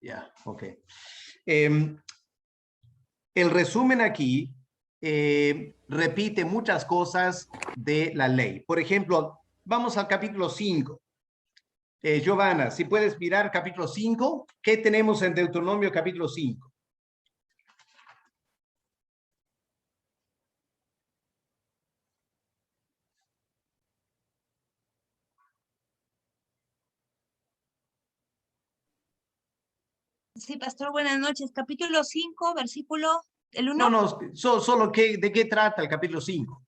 Ya, ok. El resumen aquí repite muchas cosas de la ley. Por ejemplo, vamos al capítulo 5. Giovanna, si puedes mirar capítulo 5, ¿qué tenemos en Deuteronomio capítulo 5? Sí, pastor, buenas noches. Capítulo 5, versículo, el 1. No, solo ¿de qué trata el capítulo 5?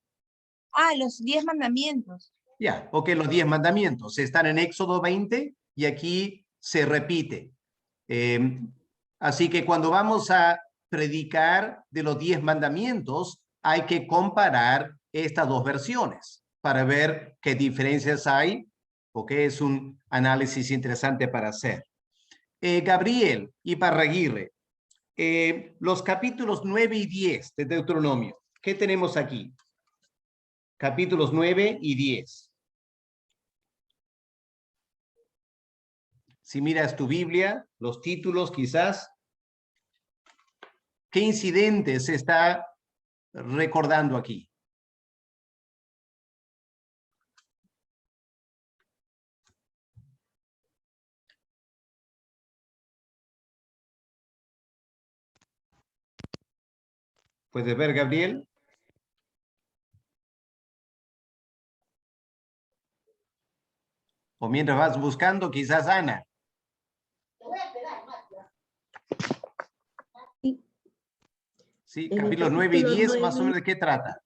Los 10 mandamientos. Ya, ok, los 10 mandamientos están en Éxodo 20 y aquí se repite. Así que cuando vamos a predicar de los 10 mandamientos, hay que comparar estas dos versiones para ver qué diferencias hay, porque es un análisis interesante para hacer. Gabriel y Parraguirre, los capítulos 9 y 10 de Deuteronomio, ¿qué tenemos aquí? Capítulos 9 y 10. Si miras tu Biblia, los títulos quizás, ¿qué incidente se está recordando aquí? ¿Puedes ver, Gabriel? O mientras vas buscando, quizás Ana. Sí, capítulos 9 y 10, más o menos, ¿de qué trata?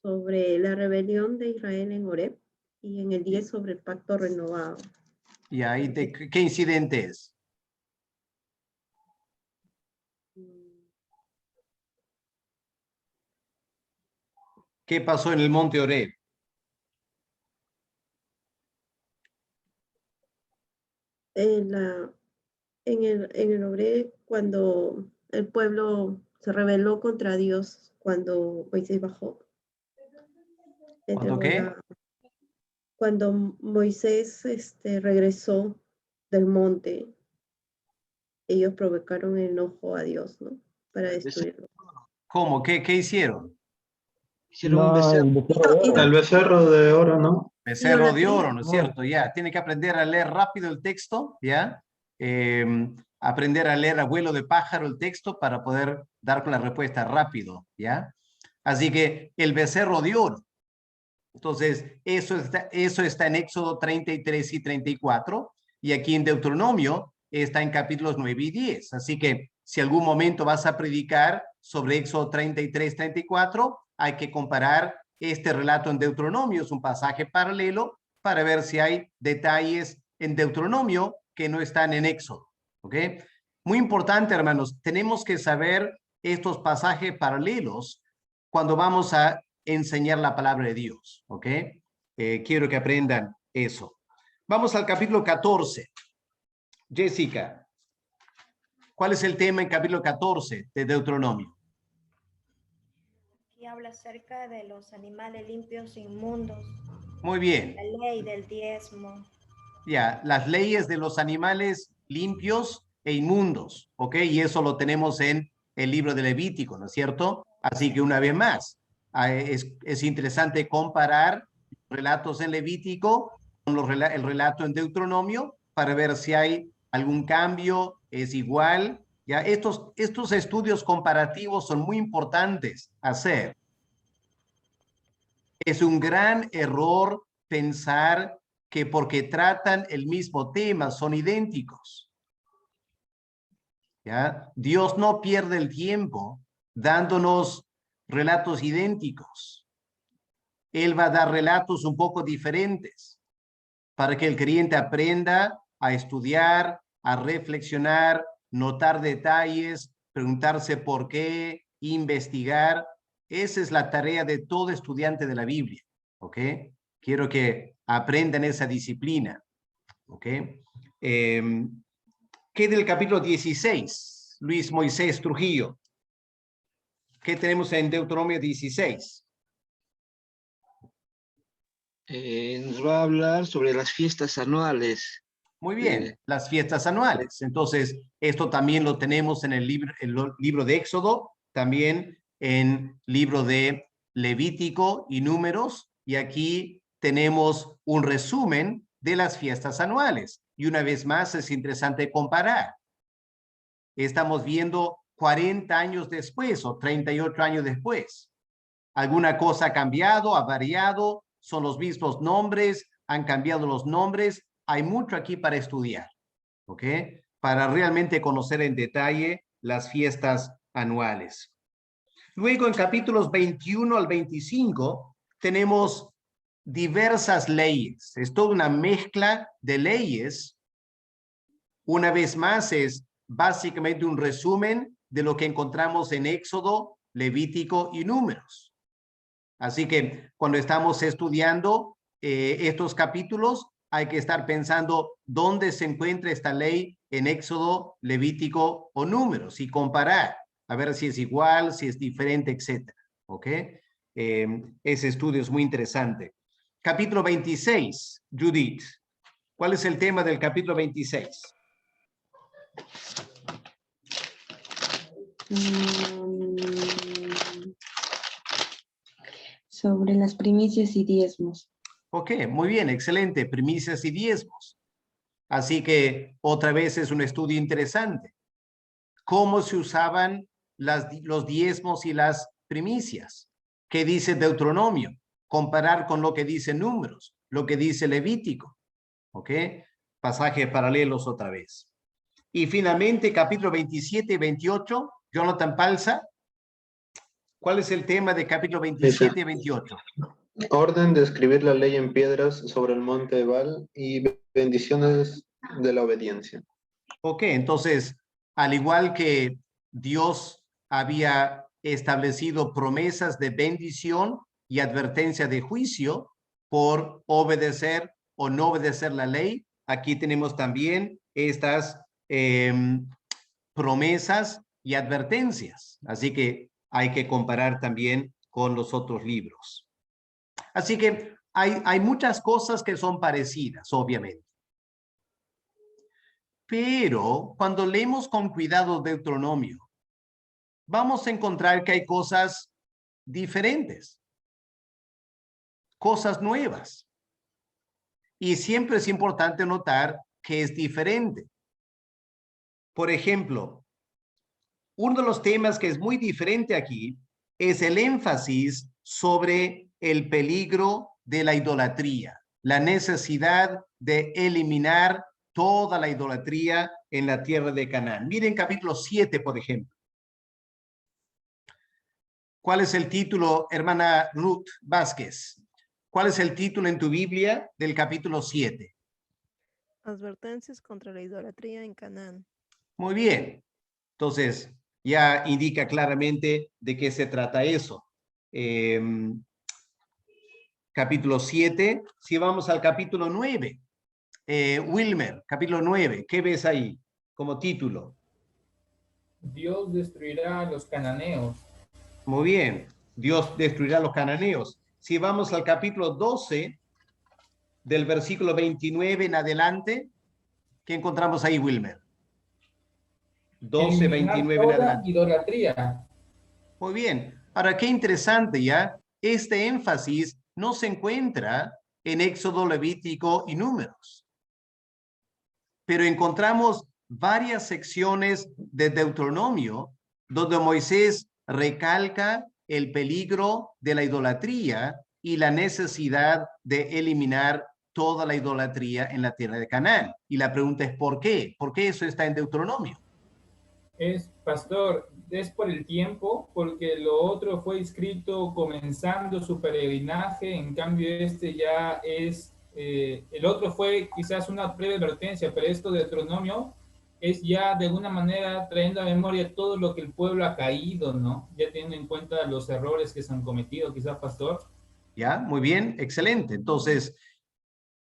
Sobre la rebelión de Israel en Horeb, y en el 10 sobre el pacto renovado. Y ahí, ¿qué incidente es? ¿Qué pasó en el monte Horeb? En el Horeb, cuando el pueblo se rebeló contra Dios, cuando Moisés bajó. ¿Cuándo qué? Cuando Moisés regresó del monte, ellos provocaron enojo a Dios, ¿no? Para destruirlo. ¿Cómo? ¿Qué hicieron? Hicieron un becerro. El becerro de oro, ¿no? Becerro de oro, ¿no es Oh. cierto? Ya, tiene que aprender a leer rápido el texto, ¿ya? Aprender a leer a vuelo de pájaro el texto para poder dar con la respuesta rápido, ¿ya? Así que el becerro de oro. Entonces, eso está en Éxodo 33 y 34, y aquí en Deuteronomio está en capítulos 9 y 10. Así que si algún momento vas a predicar sobre Éxodo 33, 34, hay que comparar este relato en Deuteronomio, es un pasaje paralelo, para ver si hay detalles en Deuteronomio que no están en Éxodo. ¿Ok? Muy importante, hermanos, tenemos que saber estos pasajes paralelos cuando vamos a enseñar la palabra de Dios, ¿ok? Quiero que aprendan eso. Vamos al capítulo 14. Jessica, ¿cuál es el tema en capítulo 14 de Deuteronomio? Aquí habla acerca de los animales limpios e inmundos. Muy bien. La ley del diezmo. Ya, las leyes de los animales limpios e inmundos, ¿ok? Y eso lo tenemos en el libro de Levítico, ¿no es cierto? Así que una vez más, es interesante comparar relatos en Levítico con el relato en Deuteronomio para ver si hay algún cambio, es igual. Ya, estos estudios comparativos son muy importantes hacer. Es un gran error pensar que porque tratan el mismo tema son idénticos. ¿Ya? Dios no pierde el tiempo dándonos relatos idénticos. Él va a dar relatos un poco diferentes para que el creyente aprenda a estudiar, a reflexionar, notar detalles, preguntarse por qué, investigar. Esa es la tarea de todo estudiante de la Biblia, ¿ok? Quiero que aprendan esa disciplina, ¿ok? ¿Qué del capítulo 16? Luis Moisés Trujillo. ¿Qué tenemos en Deuteronomio 16? Nos va a hablar sobre las fiestas anuales. Muy bien, las fiestas anuales. Entonces, esto también lo tenemos en el libro de Éxodo, también en libro de Levítico y Números, y aquí tenemos un resumen de las fiestas anuales. Y una vez más es interesante comparar. Estamos viendo 40 años después o 38 años después. ¿Alguna cosa ha cambiado, ha variado? ¿Son los mismos nombres? ¿Han cambiado los nombres? Hay mucho aquí para estudiar, ¿ok? Para realmente conocer en detalle las fiestas anuales. Luego, en capítulos 21 al 25, tenemos diversas leyes. Es toda una mezcla de leyes. Una vez más, es básicamente un resumen de lo que encontramos en Éxodo, Levítico y Números. Así que cuando estamos estudiando estos capítulos, hay que estar pensando dónde se encuentra esta ley en Éxodo, Levítico o Números y comparar, a ver si es igual, si es diferente, etc. ¿Ok? Ese estudio es muy interesante. Capítulo 26, Judith. ¿Cuál es el tema del capítulo 26? Sobre las primicias y diezmos. Ok, muy bien, excelente. Primicias y diezmos. Así que otra vez es un estudio interesante. ¿Cómo se usaban los diezmos y las primicias? ¿Qué dice Deuteronomio? Comparar con lo que dice Números, lo que dice Levítico. ¿Ok? Pasajes paralelos otra vez. Y finalmente, capítulo 27 y 28, Jonathan Palza. ¿Cuál es el tema de capítulo 27 y 28? Orden de escribir la ley en piedras sobre el monte Ebal y bendiciones de la obediencia. Ok, entonces, al igual que Dios había establecido promesas de bendición y advertencia de juicio por obedecer o no obedecer la ley, aquí tenemos también estas promesas y advertencias. Así que hay que comparar también con los otros libros. Así que hay muchas cosas que son parecidas, obviamente. Pero cuando leemos con cuidado Deuteronomio, vamos a encontrar que hay cosas diferentes, cosas nuevas. Y siempre es importante notar que es diferente. Por ejemplo, uno de los temas que es muy diferente aquí es el énfasis sobre el peligro de la idolatría, la necesidad de eliminar toda la idolatría en la tierra de Canaán. Miren capítulo 7, por ejemplo. ¿Cuál es el título, hermana Ruth Vázquez? ¿Cuál es el título en tu Biblia del capítulo 7? Advertencias contra la idolatría en Canaán. Muy bien. Entonces, ya indica claramente de qué se trata eso. Capítulo 7. Si vamos al capítulo 9. Wilmer, capítulo 9. ¿Qué ves ahí como título? Dios destruirá a los cananeos. Muy bien. Dios destruirá a los cananeos. Si vamos al capítulo 12, del versículo 29 en adelante, ¿qué encontramos ahí, Wilmer? 12, 29 en adelante. Idolatría. Muy bien. Ahora, qué interesante, ¿ya? Este énfasis no se encuentra en Éxodo, Levítico y Números. Pero encontramos varias secciones de Deuteronomio donde Moisés recalca el peligro de la idolatría y la necesidad de eliminar toda la idolatría en la tierra de Canaán. Y la pregunta es ¿por qué? ¿Por qué eso está en Deuteronomio? Pastor, es por el tiempo, porque lo otro fue escrito comenzando su peregrinaje, en cambio este ya es, el otro fue quizás una breve advertencia, pero esto de Deuteronomio es ya de alguna manera trayendo a memoria todo lo que el pueblo ha caído, ¿no? Ya teniendo en cuenta los errores que se han cometido, quizás, pastor. Ya, muy bien, excelente. Entonces,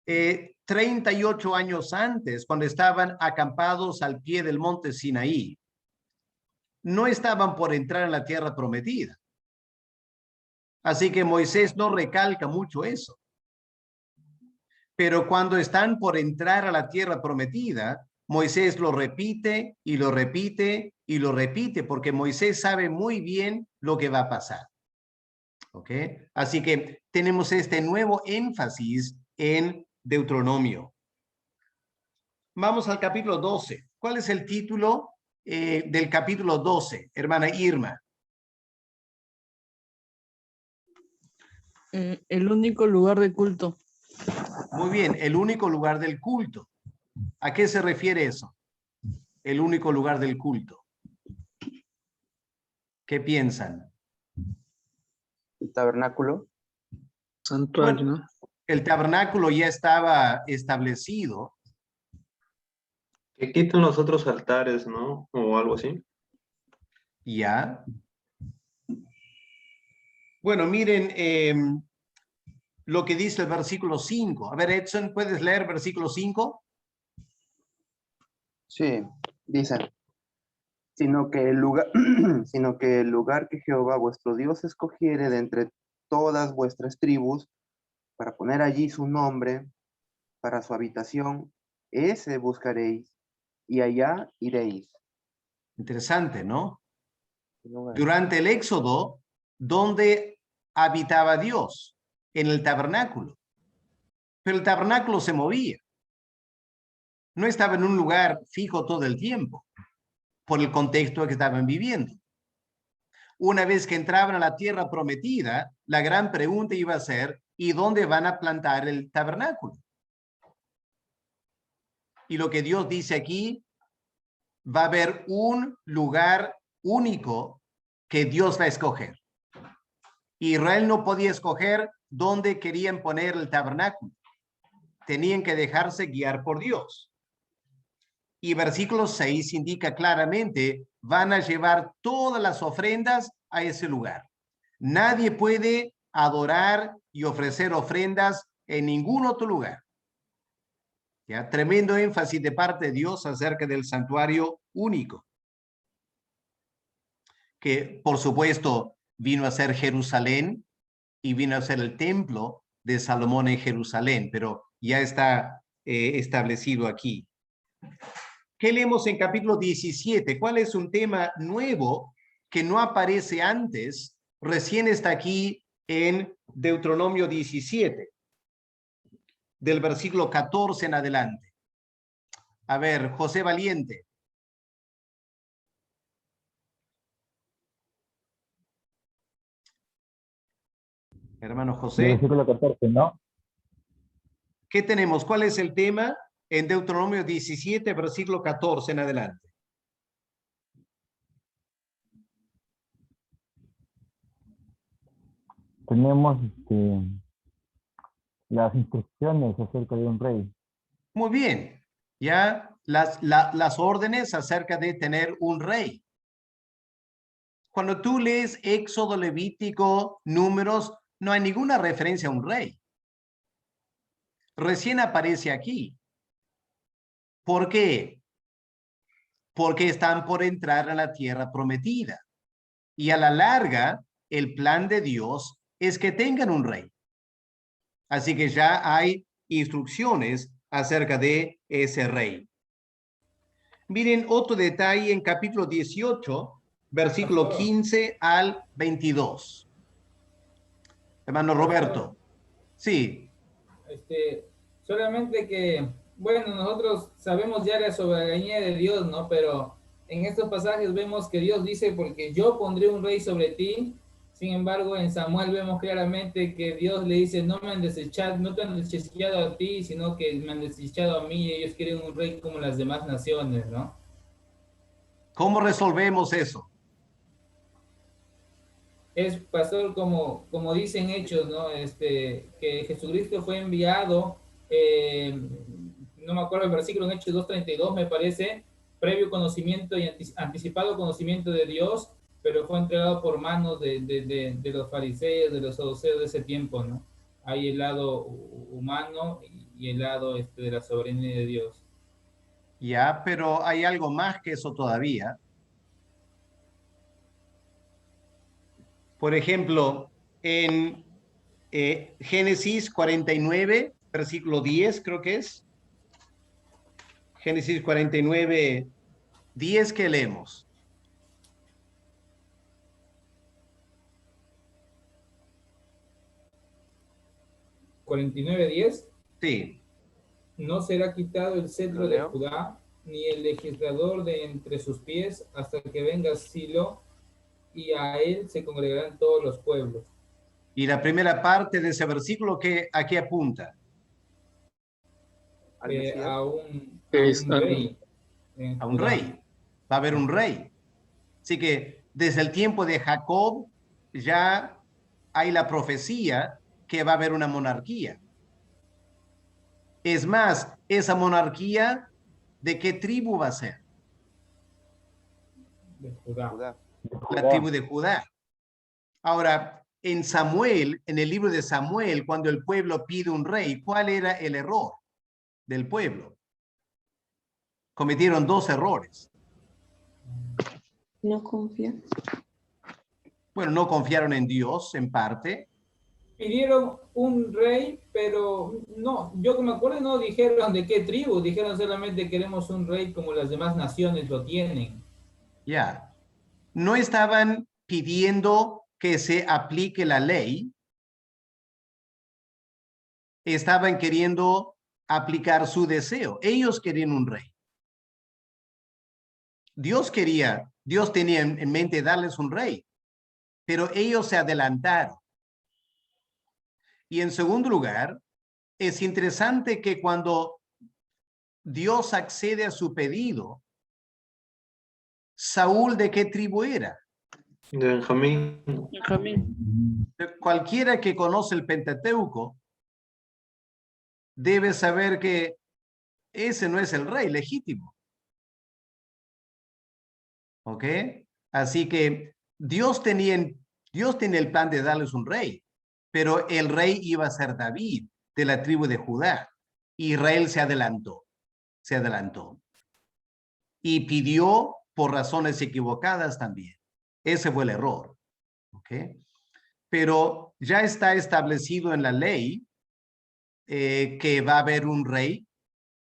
38 años antes, cuando estaban acampados al pie del monte Sinaí, no estaban por entrar en la tierra prometida. Así que Moisés no recalca mucho eso. Pero cuando están por entrar a la tierra prometida, Moisés lo repite y lo repite y lo repite, porque Moisés sabe muy bien lo que va a pasar. ¿Ok? Así que tenemos este nuevo énfasis en Deuteronomio. Vamos al capítulo 12. ¿Cuál es el título del capítulo 12, hermana Irma? El único lugar de culto. Muy bien, el único lugar del culto. ¿A qué se refiere eso? El único lugar del culto. ¿Qué piensan? El tabernáculo. Santuario, Bueno, ¿no? el tabernáculo ya estaba establecido. Que quitan los otros altares, ¿no? O algo así. Ya. Bueno, miren lo que dice el versículo 5. A ver, Edson, ¿puedes leer versículo 5? Sí, dice, sino que el lugar, sino que el lugar que Jehová vuestro Dios escogiere de entre todas vuestras tribus, para poner allí su nombre, para su habitación, ese buscaréis, y allá iréis. Interesante, ¿no? Lugar. Durante el Éxodo, ¿dónde habitaba Dios? En el tabernáculo. Pero el tabernáculo se movía. No estaba en un lugar fijo todo el tiempo, por el contexto que estaban viviendo. Una vez que entraban a la tierra prometida, la gran pregunta iba a ser, ¿y dónde van a plantar el tabernáculo? Y lo que Dios dice aquí, va a haber un lugar único que Dios va a escoger. Israel no podía escoger dónde querían poner el tabernáculo. Tenían que dejarse guiar por Dios. Y versículo 6 indica claramente, van a llevar todas las ofrendas a ese lugar. Nadie puede adorar y ofrecer ofrendas en ningún otro lugar. ¿Ya? Tremendo énfasis de parte de Dios acerca del santuario único. Que por supuesto vino a ser Jerusalén y vino a ser el templo de Salomón en Jerusalén, pero ya está establecido aquí. ¿Qué leemos en capítulo 17? ¿Cuál es un tema nuevo que no aparece antes? Recién está aquí en Deuteronomio 17, del versículo 14 en adelante. A ver, José Valiente. Hermano José. Versículo 14, ¿no? ¿Qué tenemos? ¿Cuál es el tema? En Deuteronomio 17, versículo 14 en adelante. Tenemos las instrucciones acerca de un rey. Muy bien. Ya las órdenes acerca de tener un rey. Cuando tú lees Éxodo, Levítico, Números, no hay ninguna referencia a un rey. Recién aparece aquí. ¿Por qué? Porque están por entrar a la tierra prometida. Y a la larga, el plan de Dios es que tengan un rey. Así que ya hay instrucciones acerca de ese rey. Miren otro detalle en capítulo 18, versículo 15 al 22. Hermano Roberto. Sí. Solamente que, bueno, nosotros sabemos ya la soberanía de Dios, ¿no? Pero en estos pasajes vemos que Dios dice, porque yo pondré un rey sobre ti. Sin embargo, en Samuel vemos claramente que Dios le dice, no me han desechado, no te han desechado a ti, sino que me han desechado a mí, y ellos quieren un rey como las demás naciones, ¿no? ¿Cómo resolvemos eso? Es, pastor, como dicen Hechos, ¿no? Que Jesucristo fue enviado, no me acuerdo el versículo, en Hechos 2:32 me parece, previo conocimiento y anticipado conocimiento de Dios, pero fue entregado por manos de los fariseos, de los saduceos de ese tiempo, ¿no? Hay el lado humano y el lado de la soberanía de Dios. Ya, pero hay algo más que eso todavía. Por ejemplo, en Génesis 49, versículo 10, creo que es. Génesis 49, 10 que leemos. ¿49:10? Sí. No será quitado el cetro de Judá, ni el legislador de entre sus pies, hasta que venga Silo, y a él se congregarán todos los pueblos. Y la primera parte de ese versículo, ¿a qué apunta? A un rey. A un rey. Va a haber un rey. Así que desde el tiempo de Jacob ya hay la profecía que va a haber una monarquía. Es más, esa monarquía, ¿de qué tribu va a ser? De Judá. La tribu de Judá. Ahora, en Samuel, en el libro de Samuel, cuando el pueblo pide un rey, ¿cuál era el error del pueblo? Cometieron dos errores. No confía. Bueno, no confiaron en Dios, en parte. Pidieron un rey, pero no, yo que me acuerdo no dijeron de qué tribu, dijeron solamente queremos un rey como las demás naciones lo tienen. Ya. No estaban pidiendo que se aplique la ley. Estaban queriendo aplicar su deseo. Ellos querían un rey. Dios tenía en mente darles un rey, pero ellos se adelantaron. Y en segundo lugar, es interesante que cuando Dios accede a su pedido, Saúl, ¿de qué tribu era? De Benjamín. Cualquiera que conoce el Pentateuco debe saber que ese no es el rey legítimo. ¿Ok? Así que Dios tenía el plan de darles un rey, pero el rey iba a ser David, de la tribu de Judá. Israel se adelantó. Y pidió por razones equivocadas también. Ese fue el error. ¿Ok? Pero ya está establecido en la ley que va a haber un rey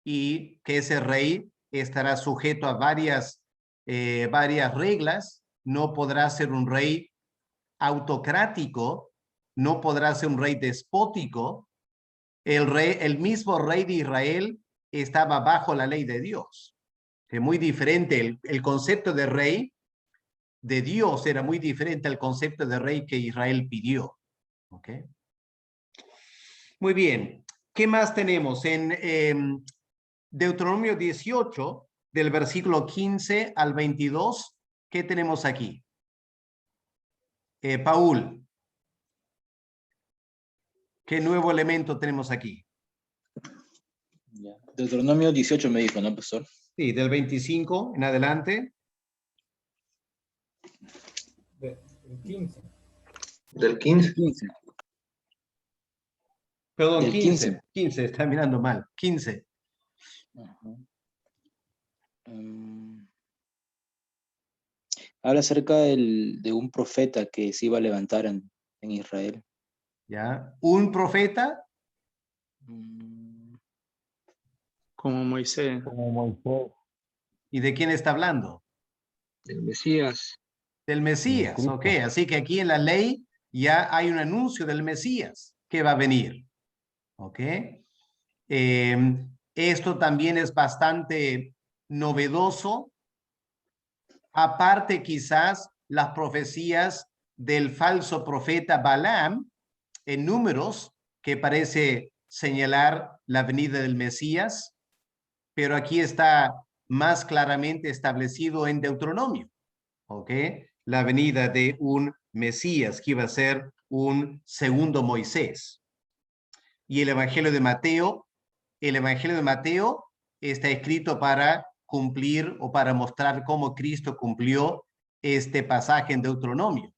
y que ese rey estará sujeto a varias reglas. No podrá ser un rey autocrático, no podrá ser un rey despótico. El mismo rey de Israel estaba bajo la ley de Dios. Es muy diferente. El concepto de rey de Dios era muy diferente al concepto de rey que Israel pidió. ¿Ok? Muy bien. ¿Qué más tenemos? En Deuteronomio 18, del versículo 15 al 22, ¿qué tenemos aquí? Paul, ¿qué nuevo elemento tenemos aquí? Ya. Deuteronomio 18 me dijo, ¿no, profesor? Sí, del 25 en adelante. Del 15. Del 15. Perdón, Del 15. 15, está mirando mal. 15. Habla acerca de un profeta que se iba a levantar en Israel. ¿Ya? ¿Un profeta? Como Moisés. ¿Y de quién está hablando? El Mesías. Del Mesías, ok. Así que aquí en la ley ya hay un anuncio del Mesías que va a venir. Ok. Esto también es bastante novedoso. Aparte quizás las profecías del falso profeta Balaam en Números, que parece señalar la venida del Mesías, pero aquí está más claramente establecido en Deuteronomio, ¿ok? La venida de un Mesías que iba a ser un segundo Moisés. Y el Evangelio de Mateo está escrito para cumplir o para mostrar cómo Cristo cumplió este pasaje en Deuteronomio.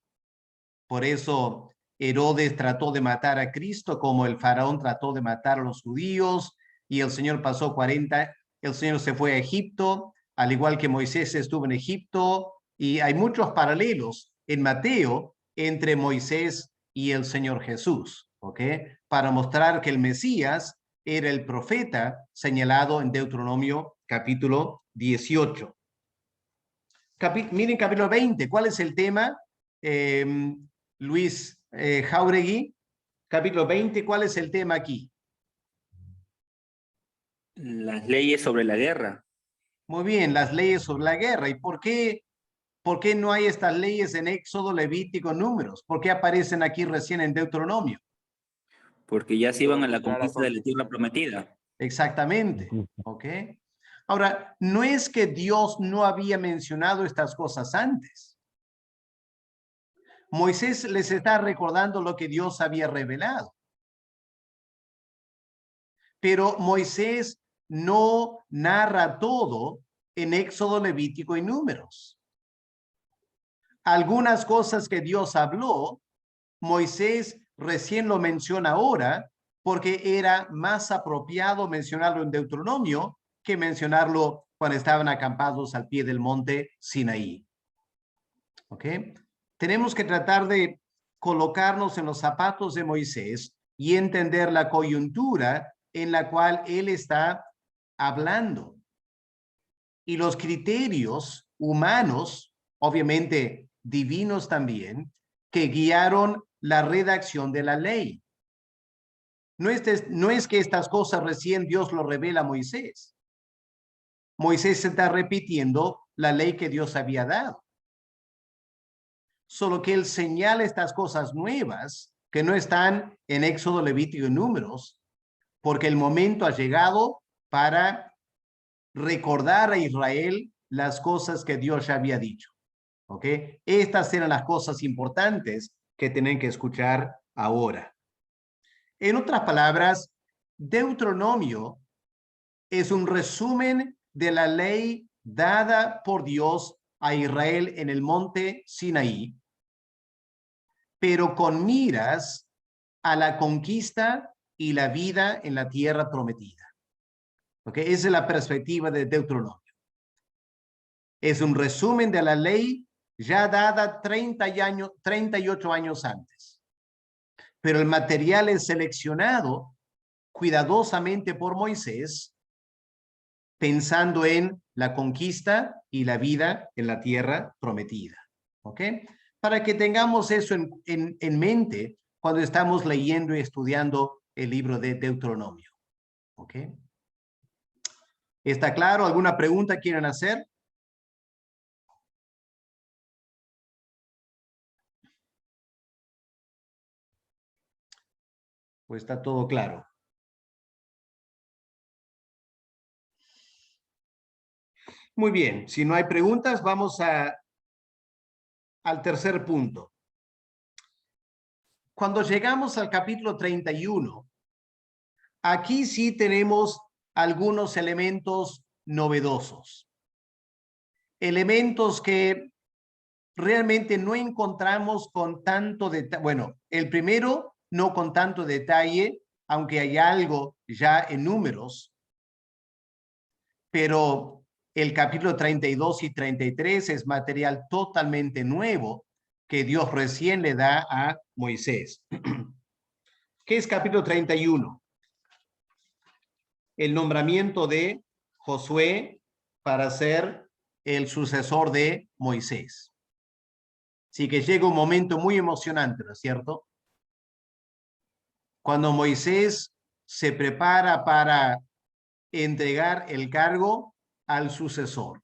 Por eso Herodes trató de matar a Cristo como el faraón trató de matar a los judíos, y el Señor pasó 40, el Señor se fue a Egipto, al igual que Moisés estuvo en Egipto, y hay muchos paralelos en Mateo entre Moisés y el Señor Jesús, ¿ok? Para mostrar que el Mesías era el profeta señalado en Deuteronomio capítulo 18. Miren capítulo 20, ¿cuál es el tema? Luis Jauregui, capítulo 20, ¿cuál es el tema aquí? Las leyes sobre la guerra. Muy bien, las leyes sobre la guerra. ¿Y por qué no hay estas leyes en Éxodo, Levítico, Números? ¿Por qué aparecen aquí recién en Deuteronomio? Porque ya se iban a la conquista de la tierra prometida. Exactamente. ¿Ok? Ahora, no es que Dios no había mencionado estas cosas antes. Moisés les está recordando lo que Dios había revelado. Pero Moisés no narra todo en Éxodo, Levítico y Números. Algunas cosas que Dios habló, Moisés recién lo menciona ahora porque era más apropiado mencionarlo en Deuteronomio que mencionarlo cuando estaban acampados al pie del monte Sinaí. ¿Ok? Tenemos que tratar de colocarnos en los zapatos de Moisés y entender la coyuntura en la cual él está hablando. Y los criterios humanos, obviamente divinos también, que guiaron la redacción de la ley. No es que estas cosas recién Dios lo revela a Moisés. Moisés está repitiendo la ley que Dios había dado. Solo que él señala estas cosas nuevas que no están en Éxodo, Levítico y Números, porque el momento ha llegado para recordar a Israel las cosas que Dios ya había dicho. ¿Ok? Estas eran las cosas importantes que tienen que escuchar ahora. En otras palabras, Deuteronomio es un resumen de la ley dada por Dios a Israel en el monte Sinaí, pero con miras a la conquista y la vida en la tierra prometida. ¿Ok? Esa es la perspectiva de Deuteronomio. Es un resumen de la ley ya dada 38 años antes. Pero el material es seleccionado cuidadosamente por Moisés, pensando en la conquista y la vida en la tierra prometida. ¿Ok? Para que tengamos eso en mente cuando estamos leyendo y estudiando el libro de Deuteronomio. ¿Ok? ¿Está claro? ¿Alguna pregunta quieren hacer? Pues está todo claro. Muy bien, si no hay preguntas, vamos al tercer punto. Cuando llegamos al capítulo 31, aquí sí tenemos algunos elementos novedosos. Elementos que realmente no encontramos con tanto detalle. Bueno, el primero, no con tanto detalle, aunque hay algo ya en Números, pero el capítulo 32 y 33 es material totalmente nuevo que Dios recién le da a Moisés. ¿Qué es capítulo 31? El nombramiento de Josué para ser el sucesor de Moisés. Así que llega un momento muy emocionante, ¿no es cierto? Cuando Moisés se prepara para entregar el cargo al sucesor.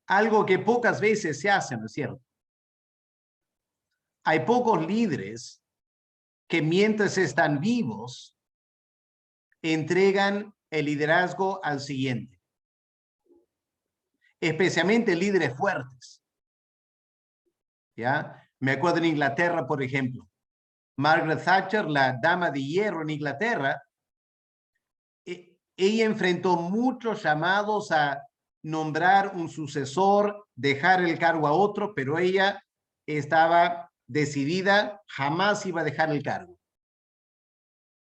Algo que pocas veces se hace, ¿no es cierto? Hay pocos líderes que mientras están vivos entregan el liderazgo al siguiente. Especialmente líderes fuertes. ¿Ya? Me acuerdo en Inglaterra, por ejemplo. Margaret Thatcher, la dama de hierro en Inglaterra, ella enfrentó muchos llamados a nombrar un sucesor, dejar el cargo a otro, pero ella estaba decidida, jamás iba a dejar el cargo.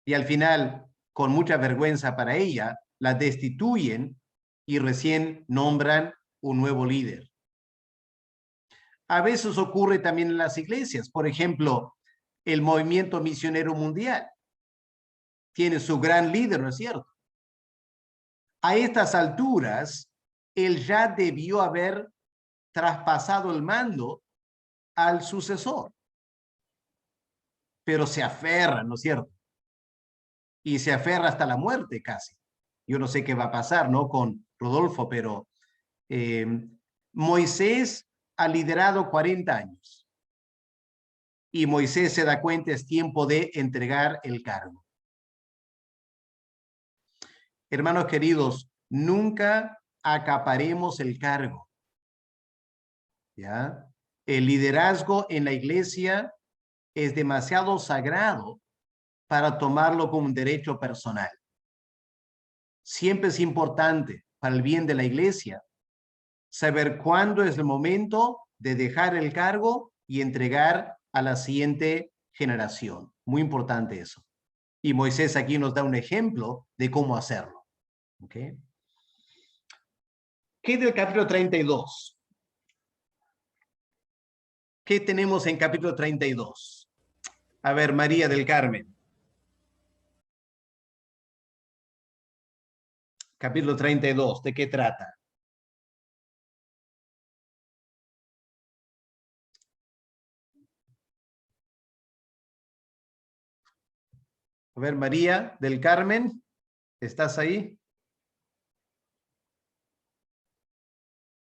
Y al final, con mucha vergüenza para ella, la destituyen y recién nombran un nuevo líder. A veces ocurre también en las iglesias. Por ejemplo, el movimiento misionero mundial. tiene su gran líder, ¿no es cierto? A estas alturas, él ya debió haber traspasado el mando al sucesor. Pero se aferra, ¿no es cierto? Y se aferra hasta la muerte casi. Yo no sé qué va a pasar, ¿no? Con Rodolfo, pero Moisés ha liderado 40 años. Y Moisés se da cuenta, es tiempo de entregar el cargo. Hermanos queridos, nunca acaparemos el cargo. ¿Ya? El liderazgo en la iglesia es demasiado sagrado para tomarlo como un derecho personal. Siempre es importante para el bien de la iglesia saber cuándo es el momento de dejar el cargo y entregar a la siguiente generación. Muy importante eso. Y Moisés aquí nos da un ejemplo de cómo hacerlo. ¿Ok? ¿Qué del capítulo 32? ¿Qué tenemos en capítulo 32? A ver, María del Carmen. Capítulo 32, ¿de qué trata? A ver, María del Carmen, ¿estás ahí?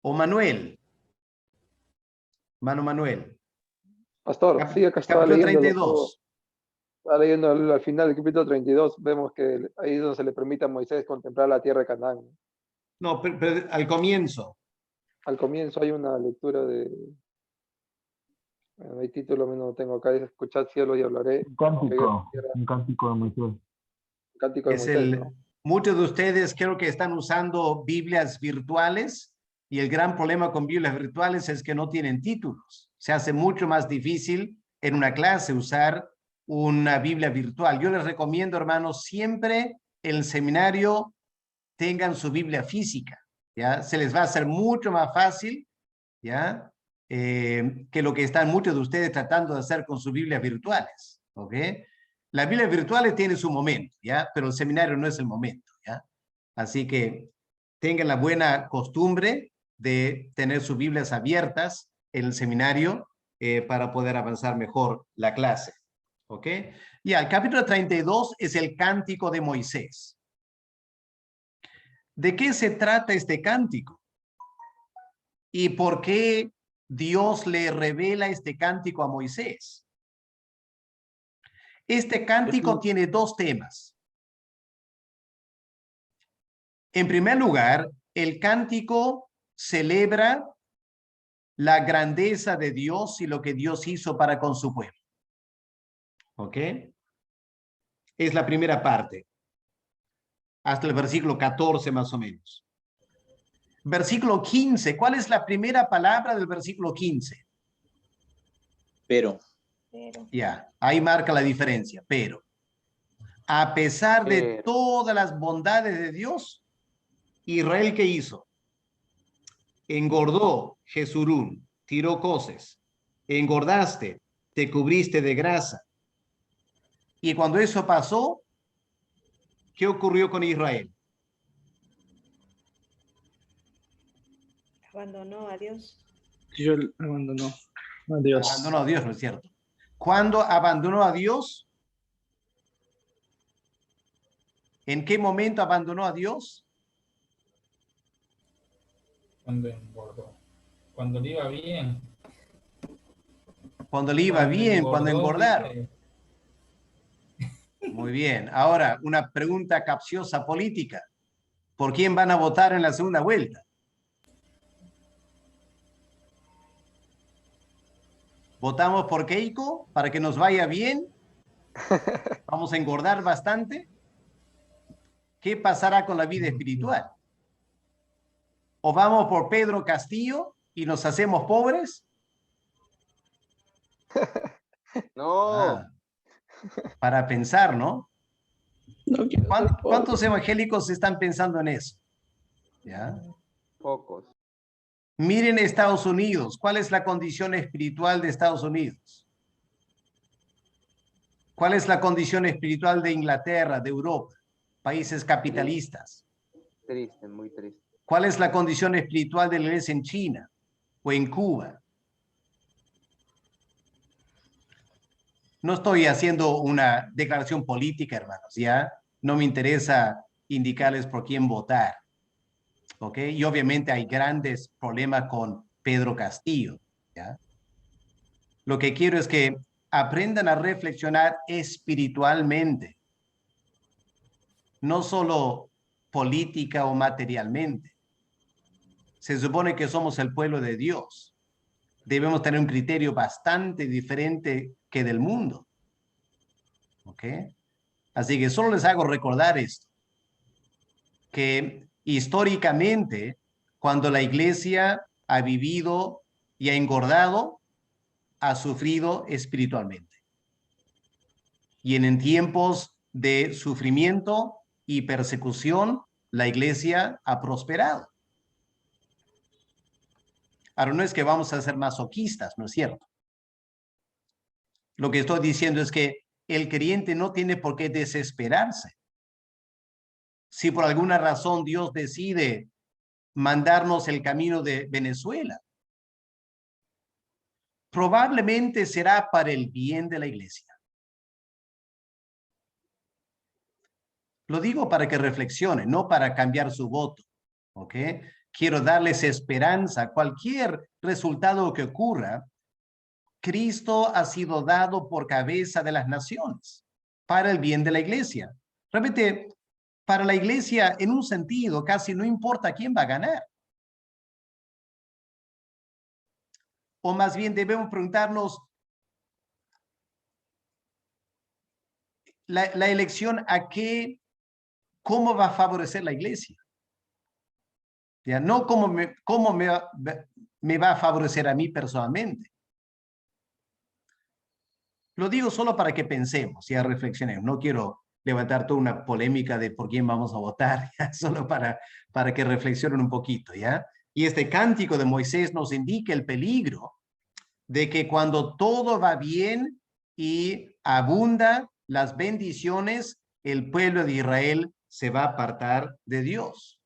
¿O Manuel? Manuel. Pastor, sí, acá estaba capítulo leyendo. 32. Estaba leyendo al final del capítulo 32, vemos que ahí es donde se le permite a Moisés contemplar la tierra de Canaán. No, pero al comienzo. Al comienzo hay una lectura de... Bueno, el título no tengo acá, dice, escuchad cielos y hablaré. Un cántico de Moisés. Cántico de Es Moisés, ¿no? Muchos de ustedes creo que están usando Biblias virtuales y el gran problema con Biblias virtuales es que no tienen títulos. Se hace mucho más difícil en una clase usar una Biblia virtual. Yo les recomiendo, hermanos, siempre en el seminario tengan su Biblia física, ¿ya? Se les va a hacer mucho más fácil, ¿ya? Que lo que están muchos de ustedes tratando de hacer con sus Biblias virtuales, ¿ok? Las Biblias virtuales tienen su momento, ¿ya? Pero el seminario no es el momento, ¿ya? Así que tengan la buena costumbre de tener sus Biblias abiertas en el seminario para poder avanzar mejor la clase, ¿ok? Ya, el capítulo 32 es el cántico de Moisés. ¿De qué se trata este cántico? ¿Y por qué Dios le revela este cántico a Moisés? Este cántico tiene dos temas. En primer lugar, el cántico celebra la grandeza de Dios y lo que Dios hizo para con su pueblo. ¿Ok? Es la primera parte. Hasta el versículo 14 más o menos. Versículo 15. ¿Cuál es la primera palabra del versículo 15? Pero. Ya, ahí marca la diferencia. Pero, a pesar de todas las bondades de Dios, Israel, ¿qué hizo? Engordó Jesurún, tiró coces, engordaste, te cubriste de grasa. Y cuando eso pasó, ¿qué ocurrió con Israel? Abandonó a Dios. Yo abandonó a Dios. Abandonó a Dios, ¿no es cierto? ¿Cuándo abandonó a Dios? ¿En qué momento abandonó a Dios? Cuando engordó. Cuando le iba bien. Cuando le iba bien, cuando engordaron. Muy bien. Ahora, una pregunta capciosa política. ¿Por quién van a votar en la segunda vuelta? ¿Votamos por Keiko para que nos vaya bien? ¿Vamos a engordar bastante? ¿Qué pasará con la vida espiritual? ¿O vamos por Pedro Castillo y nos hacemos pobres? No. Para pensar, ¿no? ¿Cuántos evangélicos están pensando en eso? ¿Ya? Pocos. Miren Estados Unidos. ¿Cuál es la condición espiritual de Estados Unidos? ¿Cuál es la condición espiritual de Inglaterra, de Europa, países capitalistas? Triste, muy triste. ¿Cuál es la condición espiritual de la iglesia en China o en Cuba? No estoy haciendo una declaración política, hermanos, ¿ya? No me interesa indicarles por quién votar, ¿ok? Y obviamente hay grandes problemas con Pedro Castillo, ¿ya? Lo que quiero es que aprendan a reflexionar espiritualmente, no solo política o materialmente. Se supone que somos el pueblo de Dios. Debemos tener un criterio bastante diferente que del mundo. ¿Ok? Así que solo les hago recordar esto, que históricamente, cuando la iglesia ha vivido y ha engordado, ha sufrido espiritualmente. Y en tiempos de sufrimiento y persecución, la iglesia ha prosperado. Ahora, no es que vamos a ser masoquistas, ¿no es cierto? Lo que estoy diciendo es que el creyente no tiene por qué desesperarse. Si por alguna razón Dios decide mandarnos el camino de Venezuela, probablemente será para el bien de la iglesia. Lo digo para que reflexionen, no para cambiar su voto, ¿ok? Quiero darles esperanza. Cualquier resultado que ocurra, Cristo ha sido dado por cabeza de las naciones para el bien de la iglesia. Realmente, para la iglesia, en un sentido, casi no importa quién va a ganar. O más bien debemos preguntarnos, la elección ¿cómo va a favorecer la iglesia? ¿Ya? No cómo me va a favorecer a mí personalmente. Lo digo solo para que pensemos y reflexionemos. No quiero levantar toda una polémica de por quién vamos a votar, ¿ya? Solo para que reflexionen un poquito, ¿ya? Y este cántico de Moisés nos indica el peligro de que cuando todo va bien y abunda las bendiciones, el pueblo de Israel se va a apartar de Dios.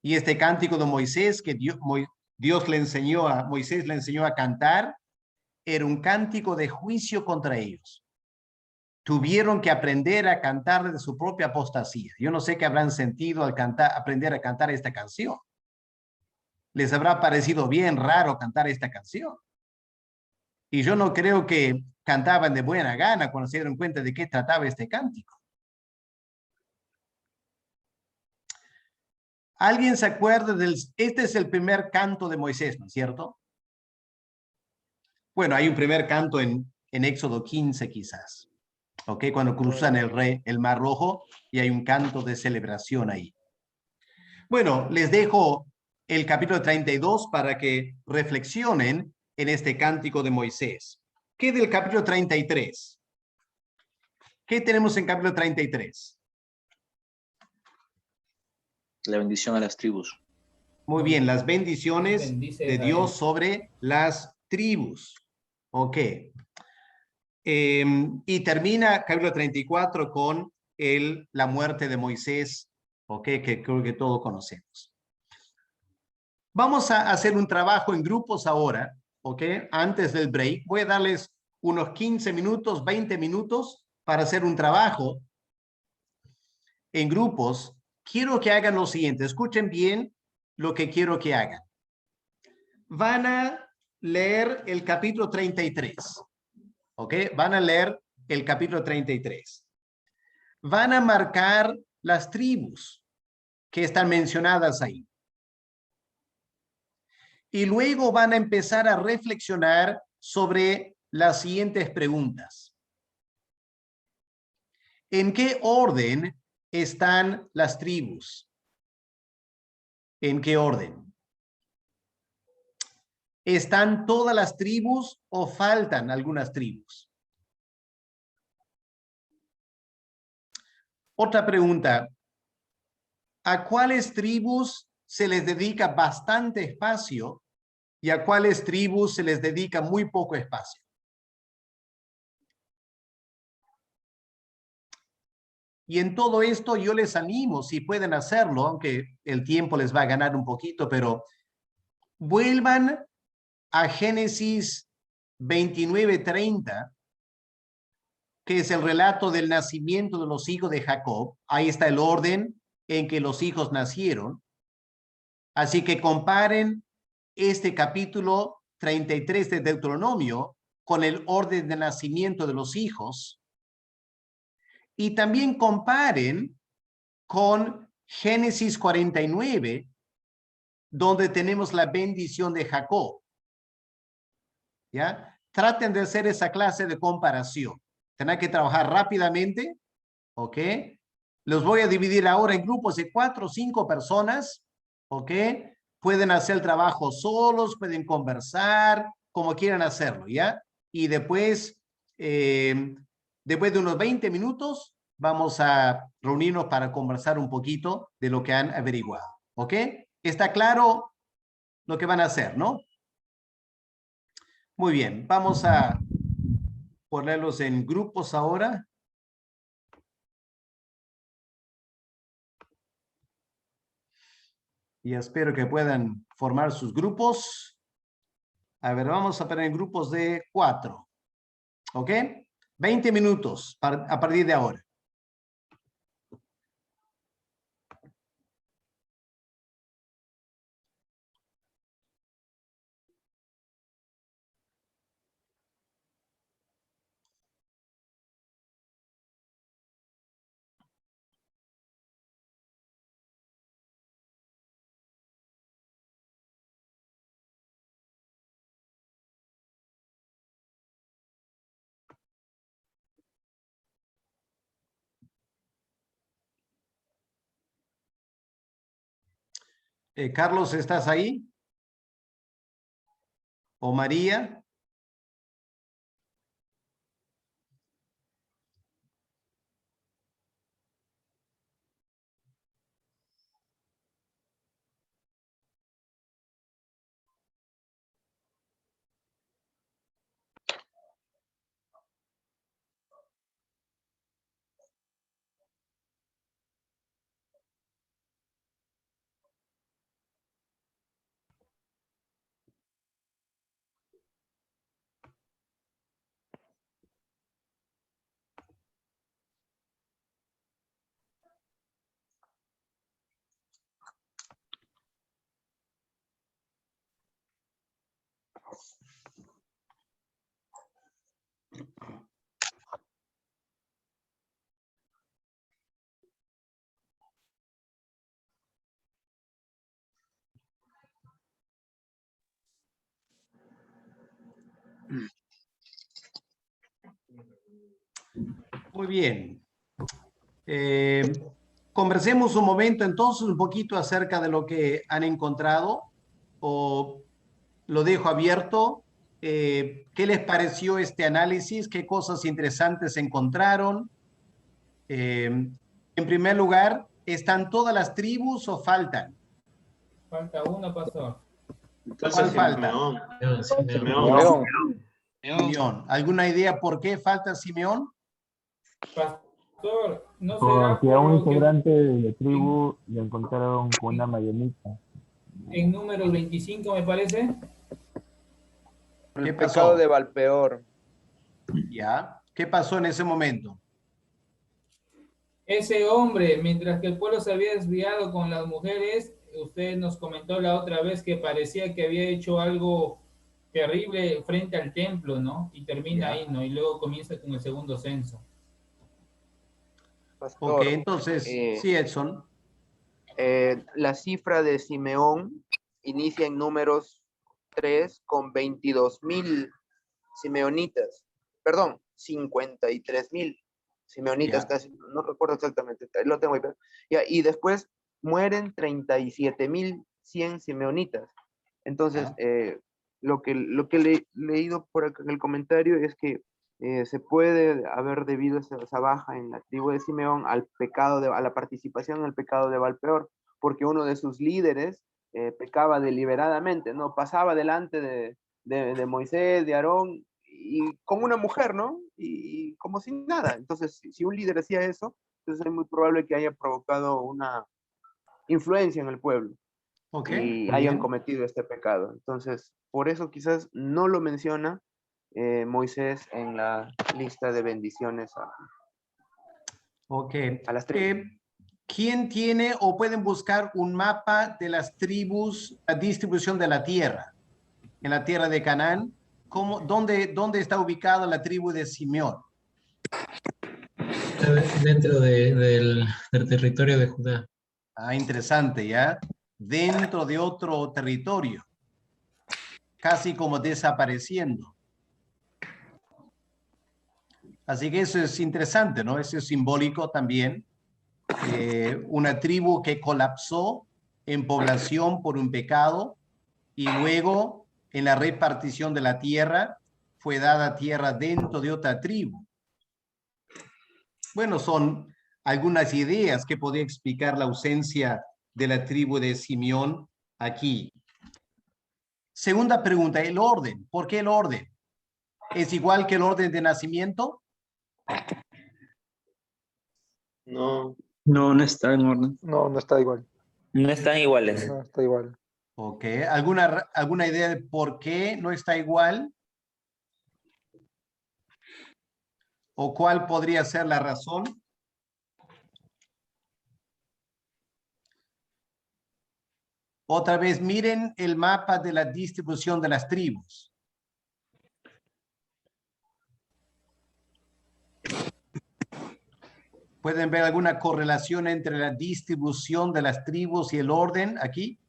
Y este cántico de Moisés que Moisés le enseñó a cantar, era un cántico de juicio contra ellos. Tuvieron que aprender a cantar de su propia apostasía. Yo no sé qué habrán sentido al aprender a cantar esta canción. Les habrá parecido bien raro cantar esta canción. Y yo no creo que cantaban de buena gana cuando se dieron cuenta de qué trataba este cántico. ¿Alguien se acuerda este es el primer canto de Moisés, ¿no es cierto? Bueno, hay un primer canto en Éxodo 15 quizás, ¿ok? Cuando cruzan el Mar Rojo y hay un canto de celebración ahí. Bueno, les dejo el capítulo 32 para que reflexionen en este cántico de Moisés. ¿Qué del capítulo 33? ¿Qué tenemos en capítulo 33? La bendición a las tribus. Muy bien, las bendiciones de Dios sobre las tribus. Ok. Y termina capítulo 34 con la muerte de Moisés, ok, que creo que todos conocemos. Vamos a hacer un trabajo en grupos ahora, ok, antes del break. Voy a darles unos 15 minutos, 20 minutos para hacer un trabajo en grupos. Quiero que hagan lo siguiente, escuchen bien lo que quiero que hagan. Van a leer el capítulo 33, ¿ok? Van a leer el capítulo 33. Van a marcar las tribus que están mencionadas ahí. Y luego van a empezar a reflexionar sobre las siguientes preguntas. ¿En qué orden están las tribus? ¿En qué orden? ¿Están todas las tribus o faltan algunas tribus? Otra pregunta. ¿A cuáles tribus se les dedica bastante espacio y a cuáles tribus se les dedica muy poco espacio? Y en todo esto yo les animo, si pueden hacerlo, aunque el tiempo les va a ganar un poquito, pero vuelvan a Génesis 29:30, que es el relato del nacimiento de los hijos de Jacob. Ahí está el orden en que los hijos nacieron. Así que comparen este capítulo 33 de Deuteronomio con el orden de nacimiento de los hijos. Y también comparen con Génesis 49, donde tenemos la bendición de Jacob. ¿Ya? Traten de hacer esa clase de comparación. Tendrán que trabajar rápidamente, ¿ok? Los voy a dividir ahora en grupos de 4 o 5 personas, ¿ok? Pueden hacer el trabajo solos, pueden conversar, como quieran hacerlo, ¿ya? Y después, después de unos 20 minutos, vamos a reunirnos para conversar un poquito de lo que han averiguado, ¿ok? ¿Está claro lo que van a hacer, no? Muy bien, vamos a ponerlos en grupos ahora. Y espero que puedan formar sus grupos. A ver, vamos a poner en grupos de 4. ¿Ok? 20 minutos a partir de ahora. Carlos, ¿estás ahí? ¿O María? Muy bien. Conversemos un momento entonces un poquito acerca de lo que han encontrado, o lo dejo abierto. ¿Qué les pareció este análisis? ¿Qué cosas interesantes encontraron? En primer lugar, ¿están todas las tribus o faltan? Falta una, pastor. ¿Cuál falta? Simeón. Simeón. ¿Alguna idea por qué falta Simeón? Pastor, ¿no será Porque a un por lo que integrante de la tribu le encontraron con una marionita. en número 25 me parece? ¿Qué El pasó? pecado de Valpeor. Ya. ¿Qué pasó en ese momento? Ese hombre, mientras que el pueblo se había desviado con las mujeres, usted nos comentó la otra vez que parecía que había hecho algo terrible frente al templo, ¿no? Y termina ahí, ¿no? Y luego comienza con el segundo censo. Pastor, Ok, entonces, sí, Edson. la cifra de Simeón inicia en números 3 con 22,000 simeonitas. Perdón, 53,000 simeonitas, casi, no recuerdo exactamente, lo tengo ahí. Ya, y después mueren 37,100 simeonitas. Entonces, lo que he leído por acá en el comentario es que se puede haber debido esa baja en la tribu de Simeón al pecado, a la participación en el pecado de Valpeor, porque uno de sus líderes pecaba deliberadamente, ¿no? Pasaba delante de Moisés, de Aarón, y con una mujer, ¿no? Y como sin nada. Entonces, si un líder hacía eso, entonces es muy probable que haya provocado una influencia en el pueblo Ok, y muy hayan bien. cometido este pecado. Entonces, por eso quizás no lo menciona Moisés en la lista de bendiciones Ok. a las tribus. ¿Quién tiene o pueden buscar un mapa de las tribus, la distribución de la tierra? En la tierra de Canaán, ¿dónde está ubicada la tribu de Simeón? Dentro del territorio de Judá. Ah, interesante, ¿ya? Dentro de otro territorio, casi como desapareciendo. Así que eso es interesante, ¿no? Eso es simbólico también. Una tribu que colapsó en población por un pecado y luego en la repartición de la tierra fue dada tierra dentro de otra tribu. Bueno, son algunas ideas que podría explicar la ausencia de la tribu de Simeón aquí. Segunda pregunta, el orden. ¿Por qué el orden? ¿Es igual que el orden de nacimiento? No. No, no está en orden. No, no está igual. No están iguales. No está igual. Ok, ¿alguna idea de por qué no está igual? ¿O cuál podría ser la razón? Otra vez, miren el mapa de la distribución de las tribus. ¿Pueden ver alguna correlación entre la distribución de las tribus y el orden aquí?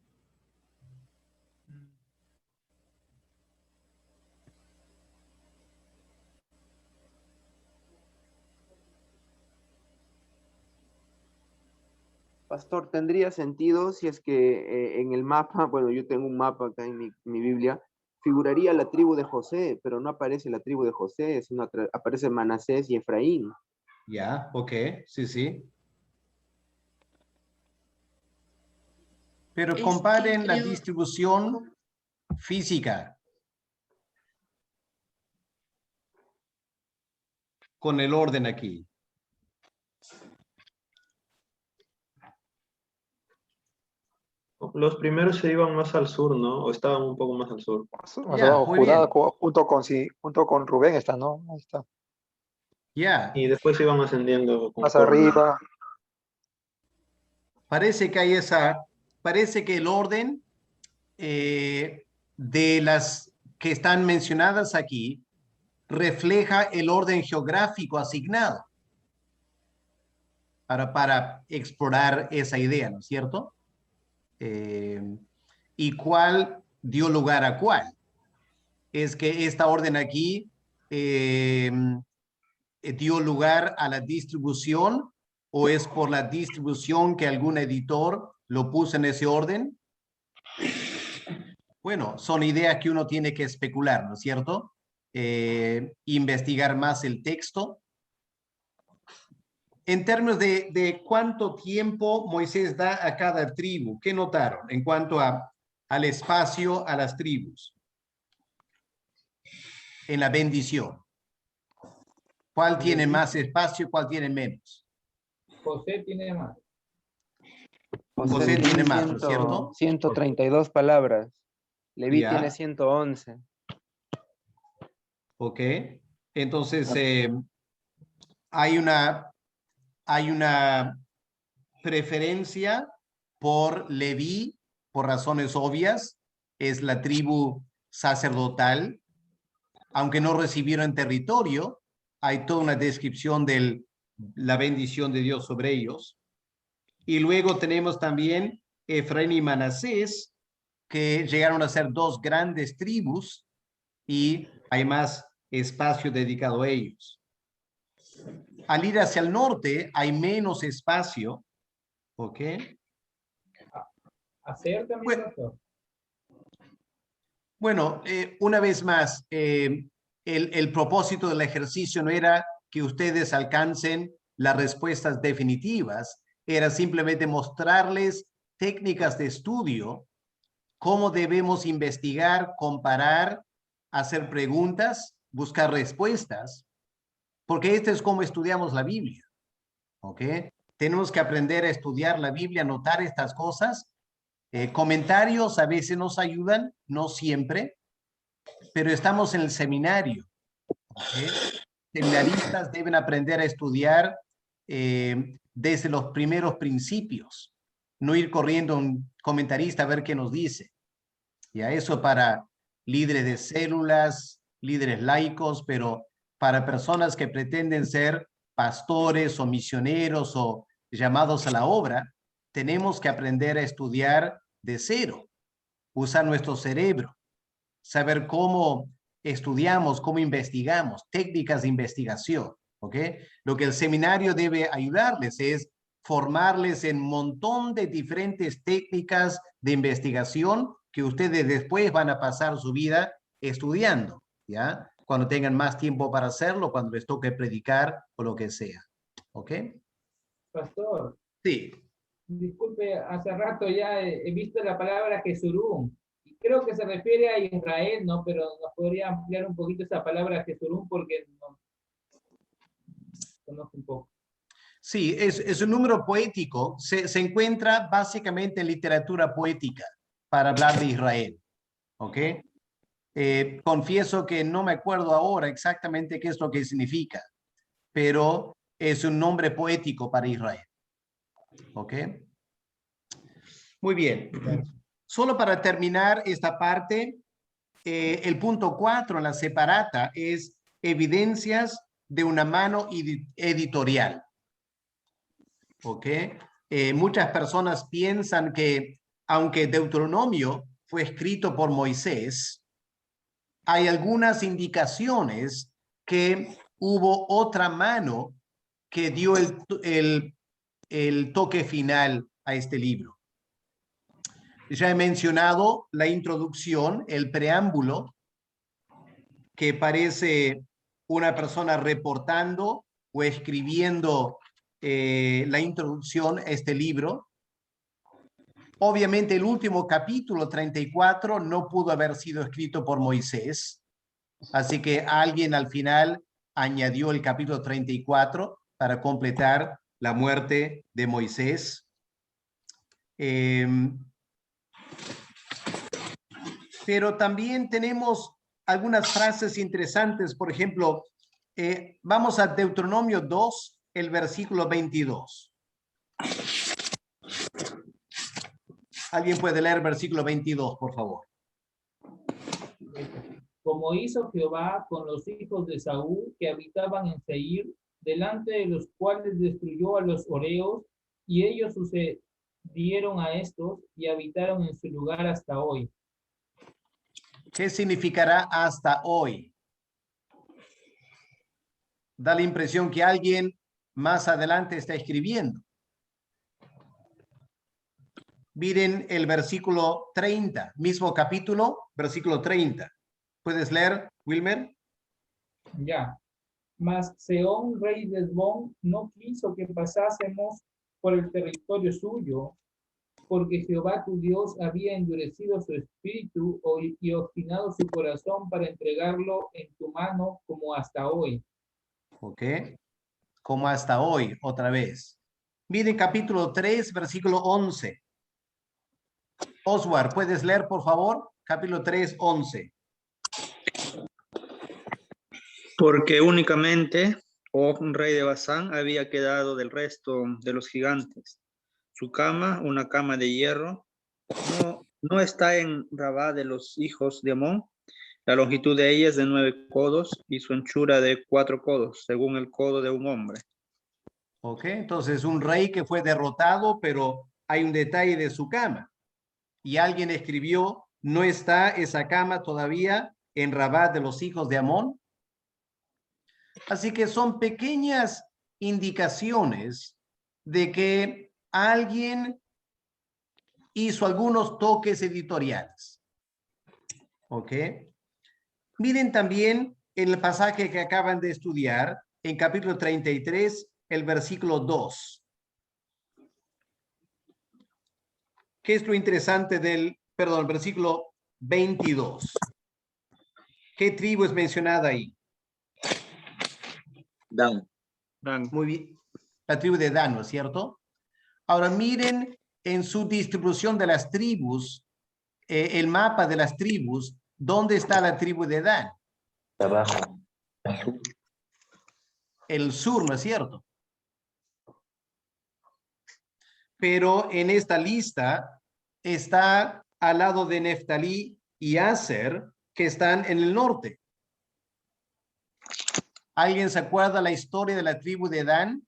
Pastor, tendría sentido si es que en el mapa, bueno, yo tengo un mapa acá en mi Biblia, figuraría la tribu de José, pero no aparece la tribu de José, sino aparece Manasés y Efraín. Ya, ok, sí, sí. Pero comparen la distribución física con el orden aquí. Los primeros se iban más al sur, ¿no? O estaban un poco más al sur. Más abajo, Judá, junto con Rubén está, ¿no? Ahí está. Ya. Y después iban ascendiendo. Más arriba. Parece que hay parece que el orden de las que están mencionadas aquí refleja el orden geográfico asignado para explorar esa idea, ¿no es cierto? ¿Y cuál dio lugar a cuál? Es que esta orden aquí dio lugar a la distribución o es por la distribución que algún editor lo puso en ese orden. Bueno, son ideas que uno tiene que especular, ¿no es cierto? Investigar más el texto. En términos de cuánto tiempo Moisés da a cada tribu, ¿qué notaron en cuanto al espacio a las tribus? En la bendición. ¿Cuál tiene más espacio, cuál tiene menos? José tiene más. José tiene más, ¿no es cierto? 132 palabras. Leví Ya. tiene 111. Ok. Entonces, hay una preferencia por Leví, por razones obvias. Es la tribu sacerdotal. Aunque no recibieron territorio, hay toda una descripción de la bendición de Dios sobre ellos. Y luego tenemos también Efraín y Manasés, que llegaron a ser dos grandes tribus y hay más espacio dedicado a ellos. Al ir hacia el norte hay menos espacio, ¿ok? Hacer también, pastor. Bueno, una vez más, el propósito del ejercicio no era que ustedes alcancen las respuestas definitivas, era simplemente mostrarles técnicas de estudio, cómo debemos investigar, comparar, hacer preguntas, buscar respuestas, porque esto es como estudiamos la Biblia. ¿ok? Tenemos que aprender a estudiar la Biblia, notar estas cosas. Comentarios a veces nos ayudan, no siempre, pero estamos en el seminario, ¿ok? Seminaristas deben aprender a estudiar desde los primeros principios, no ir corriendo a un comentarista a ver qué nos dice. Ya eso para líderes de células, líderes laicos, pero para personas que pretenden ser pastores o misioneros o llamados a la obra, tenemos que aprender a estudiar de cero, usar nuestro cerebro, saber cómo estudiamos, cómo investigamos, técnicas de investigación, ¿ok? Lo que el seminario debe ayudarles es formarles en un montón de diferentes técnicas de investigación que ustedes después van a pasar su vida estudiando, ¿ya? Cuando tengan más tiempo para hacerlo, cuando les toque predicar o lo que sea, ¿ok? Pastor. Sí. Disculpe, hace rato ya he visto la palabra Jesurum. Creo que se refiere a Israel, ¿no? Pero nos podría ampliar un poquito esa palabra Jesurum porque no conozco un poco. Sí, es un número poético. Se encuentra básicamente en literatura poética para hablar de Israel, ¿ok? Confieso que no me acuerdo ahora exactamente qué es lo que significa, pero es un nombre poético para Israel. ¿Ok? Muy bien. Solo para terminar esta parte, el punto 4 en la separata es evidencias de una mano editorial. ¿Ok? Muchas personas piensan que aunque Deuteronomio fue escrito por Moisés, hay algunas indicaciones que hubo otra mano que dio el toque final a este libro. Ya he mencionado la introducción, el preámbulo, que parece una persona reportando o escribiendo la introducción a este libro. Obviamente el último capítulo 34 no pudo haber sido escrito por Moisés, así que alguien al final añadió el capítulo 34 para completar la muerte de Moisés. Pero también tenemos algunas frases interesantes. Por ejemplo, vamos a Deuteronomio 2, el versículo 22. ¿Alguien puede leer el versículo 22, por favor? Como hizo Jehová con los hijos de Saúl que habitaban en Seir, delante de los cuales destruyó a los horeos, y ellos sucedieron a estos y habitaron en su lugar hasta hoy. ¿Qué significará hasta hoy? Da la impresión que alguien más adelante está escribiendo. Miren el versículo 30, mismo capítulo, versículo 30. ¿Puedes leer, Wilmer? Ya. Mas Sehón, rey de Hesbón, no quiso que pasásemos por el territorio suyo, porque Jehová tu Dios había endurecido su espíritu y obstinado su corazón para entregarlo en tu mano como hasta hoy. Ok. Como hasta hoy, otra vez. Miren capítulo 3, versículo 11. Oswald, ¿puedes leer, por favor? Capítulo 3, 11. Porque únicamente Og, rey de Basán, había quedado del resto de los gigantes. Su cama, una cama de hierro, no está en Rabá de los hijos de Amón. La longitud de ella es de 9 codos y su anchura de 4 codos, según el codo de un hombre. Ok, entonces un rey que fue derrotado, pero hay un detalle de su cama. Y alguien escribió, ¿no está esa cama todavía en Rabá de los hijos de Amón? Así que son pequeñas indicaciones de que alguien hizo algunos toques editoriales. ¿Ok? Miren también el pasaje que acaban de estudiar en capítulo 33, el versículo 2. ¿Qué es lo interesante del, perdón, versículo 22? ¿Qué tribu es mencionada ahí? Dan. Muy bien. La tribu de Dan, ¿no es cierto? Ahora miren en su distribución de las tribus, el mapa de las tribus, ¿dónde está la tribu de Dan? Abajo. El sur, ¿no es cierto? Pero en esta lista está al lado de Neftalí y Aser, que están en el norte. ¿Alguien se acuerda la historia de la tribu de Dan?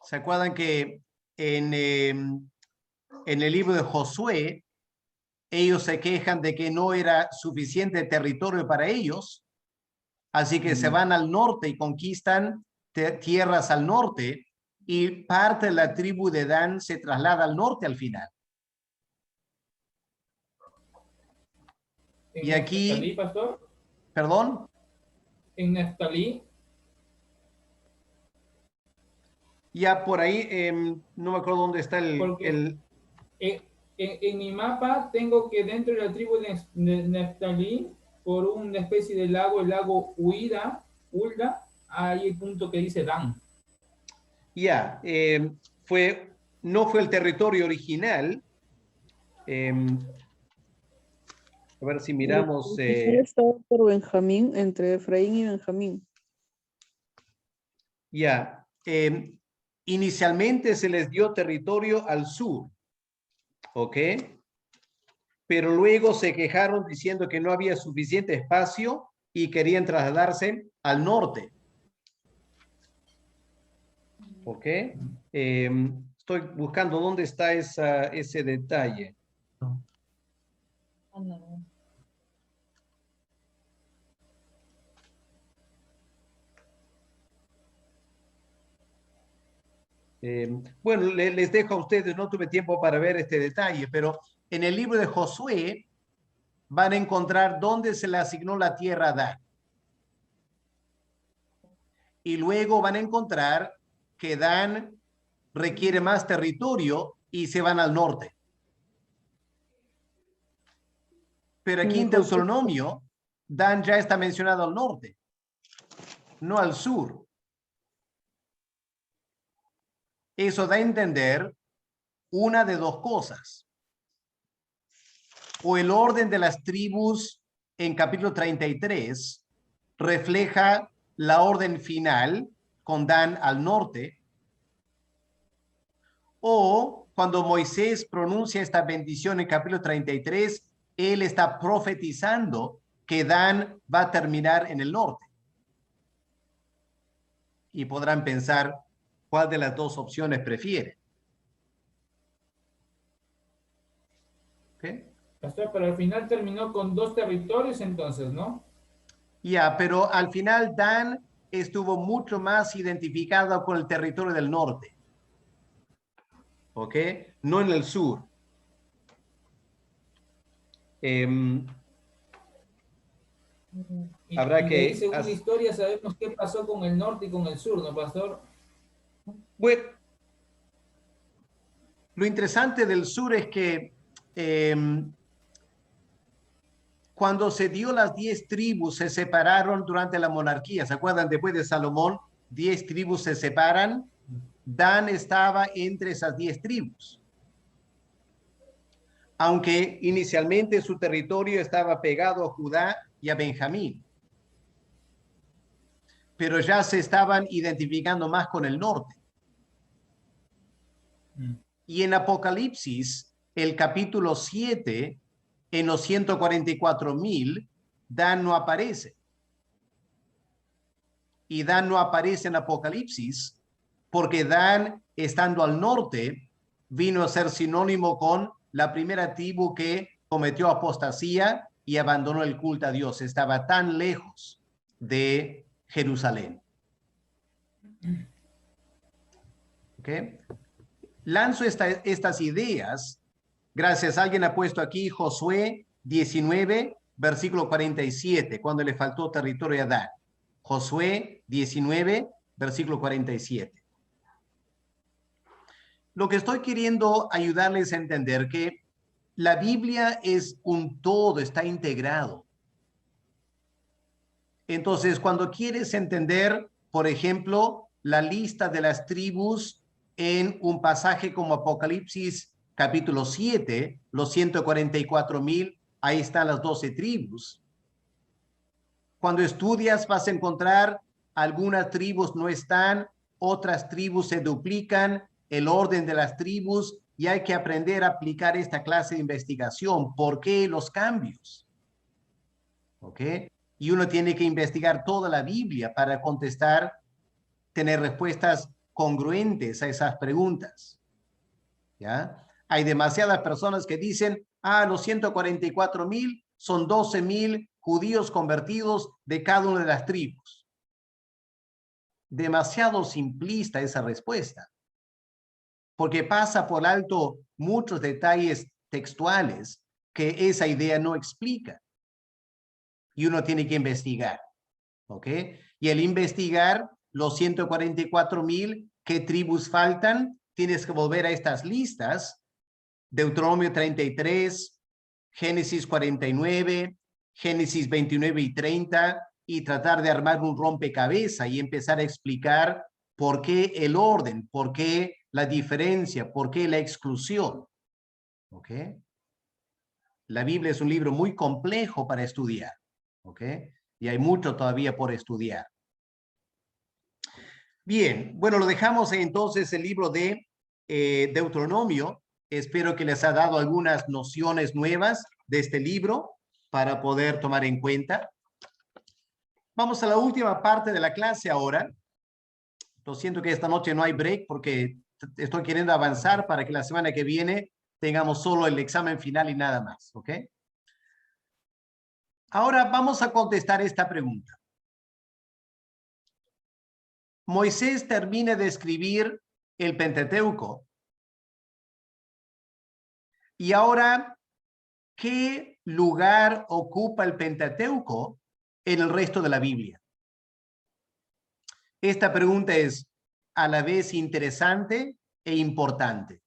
¿Se acuerdan que en el libro de Josué, ellos se quejan de que no era suficiente territorio para ellos? Así que se van al norte y conquistan tierras al norte, y parte de la tribu de Dan se traslada al norte al final. Y aquí... ¿Neftalí, pastor? ¿Perdón? En Neftalí. Ya por ahí, no me acuerdo dónde está En mi mapa tengo que dentro de la tribu de Neftalí, por una especie de lago, el lago Ulda, hay el punto que dice Dan. Ya, no fue el territorio original. A ver si miramos... Estaba por Benjamín, entre Efraín y Benjamín. Ya, inicialmente se les dio territorio al sur, ¿ok? Pero luego se quejaron diciendo que no había suficiente espacio y querían trasladarse al norte. ¿Ok? Estoy buscando dónde está ese detalle. Bueno, les dejo a ustedes, no tuve tiempo para ver este detalle, pero en el libro de Josué van a encontrar dónde se le asignó la tierra a Dan. Y luego van a encontrar que Dan requiere más territorio y se van al norte. Pero aquí en Deuteronomio, Dan ya está mencionado al norte, no al sur. Eso da a entender una de dos cosas. O el orden de las tribus en capítulo 33 refleja la orden final con Dan al norte, o cuando Moisés pronuncia esta bendición en capítulo 33, él está profetizando que Dan va a terminar en el norte. Y podrán pensar cuál de las dos opciones prefieren. ¿Okay? Pastor, pero al final terminó con 2 territorios entonces, ¿no? Ya, pero al final Dan estuvo mucho más identificado con el territorio del norte. ¿Ok? No en el sur. Habrá que... Ahí, según la historia, sabemos qué pasó con el norte y con el sur, ¿no, pastor? Bueno, lo interesante del sur es que cuando se dio las 10 tribus, se separaron durante la monarquía. ¿Se acuerdan? Después de Salomón, 10 tribus se separan. Dan estaba entre esas 10 tribus. Aunque inicialmente su territorio estaba pegado a Judá y a Benjamín. Pero ya se estaban identificando más con el norte. Y en Apocalipsis, el capítulo 7, en los 144,000, Dan no aparece. Y Dan no aparece en Apocalipsis porque Dan, estando al norte, vino a ser sinónimo con la primera tribu que cometió apostasía y abandonó el culto a Dios. Estaba tan lejos de Jerusalén. ¿Ok? Lanzo estas ideas. Gracias. Alguien ha puesto aquí Josué 19, versículo 47, cuando le faltó territorio a Dan. Josué 19, versículo 47. Lo que estoy queriendo ayudarles a entender que la Biblia es un todo, está integrado. Entonces, cuando quieres entender, por ejemplo, la lista de las tribus en un pasaje como Apocalipsis capítulo 7, los 144,000, ahí están las 12 tribus. Cuando estudias vas a encontrar algunas tribus no están, otras tribus se duplican, el orden de las tribus, y hay que aprender a aplicar esta clase de investigación. ¿Por qué los cambios? ¿Ok? Y uno tiene que investigar toda la Biblia para contestar, tener respuestas congruentes a esas preguntas. ¿Ya? Hay demasiadas personas que dicen, los 144,000 son 12,000 judíos convertidos de cada una de las tribus. Demasiado simplista esa respuesta, porque pasa por alto muchos detalles textuales que esa idea no explica. Y uno tiene que investigar, ¿ok? Y al investigar los 144,000, ¿qué tribus faltan? Tienes que volver a estas listas, Deuteronomio 33, Génesis 49, Génesis 29 y 30, y tratar de armar un rompecabezas y empezar a explicar por qué el orden, por qué la diferencia, por qué la exclusión, ¿ok? La Biblia es un libro muy complejo para estudiar, ¿ok? Y hay mucho todavía por estudiar. Bien, bueno, lo dejamos entonces el libro de Deuteronomio. Espero que les ha dado algunas nociones nuevas de este libro para poder tomar en cuenta. Vamos a la última parte de la clase ahora. Lo siento que esta noche no hay break porque estoy queriendo avanzar para que la semana que viene tengamos solo el examen final y nada más, ¿ok? Ahora vamos a contestar esta pregunta. Moisés termina de escribir el Pentateuco. Y ahora, ¿qué lugar ocupa el Pentateuco en el resto de la Biblia? Esta pregunta es a la vez interesante e importante.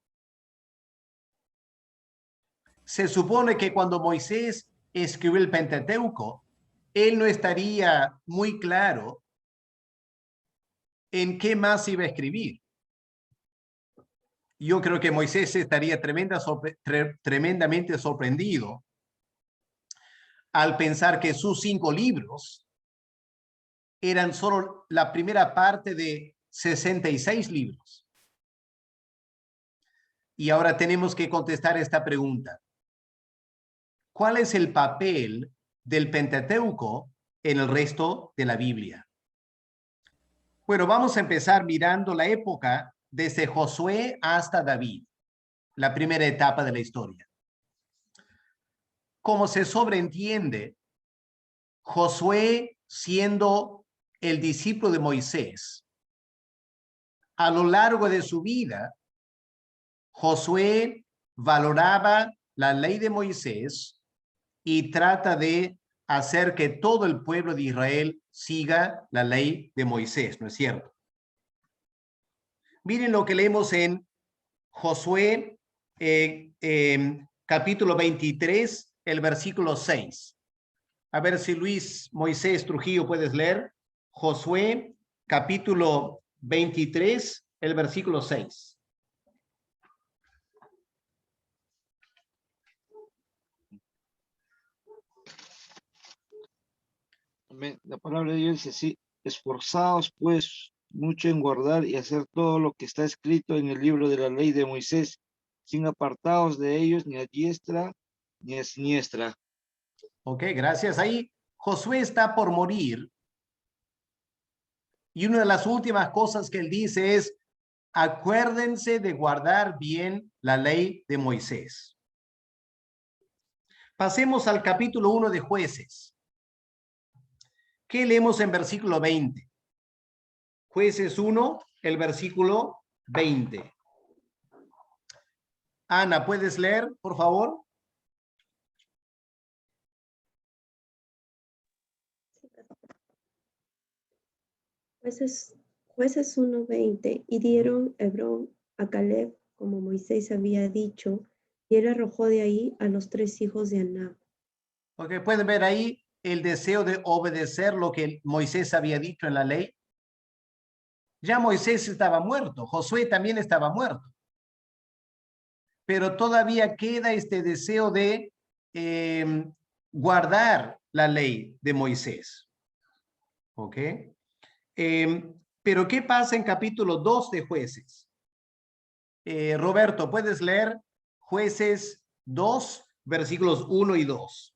Se supone que cuando Moisés escribió el Pentateuco, él no estaría muy claro en qué más iba a escribir. Yo creo que Moisés estaría tremendamente sorprendido al pensar que sus 5 libros eran solo la primera parte de 66 libros. Y ahora tenemos que contestar esta pregunta. ¿Cuál es el papel del Pentateuco en el resto de la Biblia? Bueno, vamos a empezar mirando la época desde Josué hasta David, la primera etapa de la historia. Como se sobreentiende, Josué, siendo el discípulo de Moisés, a lo largo de su vida, Josué valoraba la ley de Moisés y trata de hacer que todo el pueblo de Israel siga la ley de Moisés, ¿no es cierto? Miren lo que leemos en Josué capítulo 23, el versículo 6. A ver si Luis Moisés Trujillo puedes leer. Josué capítulo 23, el versículo 6. La palabra de Dios dice así: esforzaos pues mucho en guardar y hacer todo lo que está escrito en el libro de la ley de Moisés, sin apartaos de ellos ni a diestra ni a siniestra. Ok, gracias. Ahí Josué está por morir y una de las últimas cosas que él dice es: acuérdense de guardar bien la ley de Moisés. Pasemos al capítulo 1 de Jueces. ¿Qué leemos en versículo 20? Jueces 1, el versículo 20. Ana, ¿puedes leer, por favor? Jueces 1:20. Y dieron Hebrón a Caleb, como Moisés había dicho, y él arrojó de ahí a los 3 hijos de Aná. Ok, pueden ver ahí el deseo de obedecer lo que Moisés había dicho en la ley? Ya Moisés estaba muerto, Josué también estaba muerto. Pero todavía queda este deseo de guardar la ley de Moisés. ¿Ok? Pero ¿qué pasa en capítulo 2 de Jueces? Roberto, ¿puedes leer Jueces 2, versículos 1 y 2?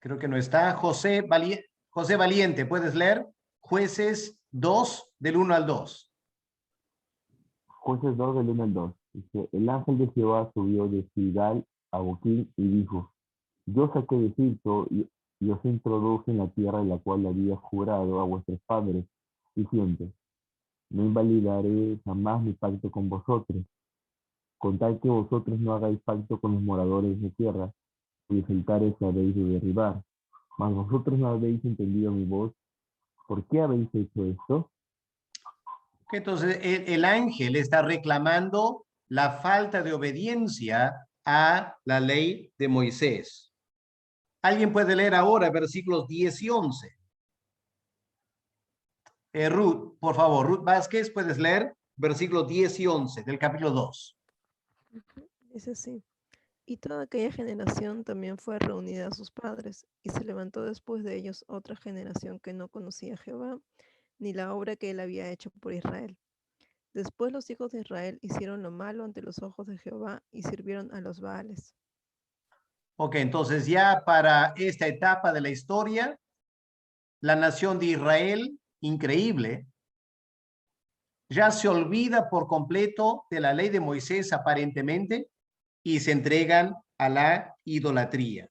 Creo que no está. José Valiente, ¿puedes leer? Jueces 2, del 1 al 2. Jueces 2 del 1 al 2. Dice, el ángel de Jehová subió de Gilgal a Boquín y dijo, yo saqué de Egipto y os introduje en la tierra en la cual había jurado a vuestros padres, diciendo, no invalidaré jamás mi pacto con vosotros, con tal que vosotros no hagáis pacto con los moradores de tierra, cuyos altares habéis de derribar. Mas vosotros no habéis entendido mi voz. ¿Por qué habéis hecho esto? Entonces, el ángel está reclamando la falta de obediencia a la ley de Moisés. ¿Alguien puede leer ahora versículos 10 y 11? Ruth, por favor, Ruth Vázquez, ¿puedes leer versículos 10 y 11 del capítulo 2? Dice así. Y toda aquella generación también fue reunida a sus padres, y se levantó después de ellos otra generación que no conocía a Jehová, ni la obra que él había hecho por Israel. Después los hijos de Israel hicieron lo malo ante los ojos de Jehová y sirvieron a los Baales. Ok, entonces ya para esta etapa de la historia, la nación de Israel, increíble, ya se olvida por completo de la ley de Moisés aparentemente y se entregan a la idolatría.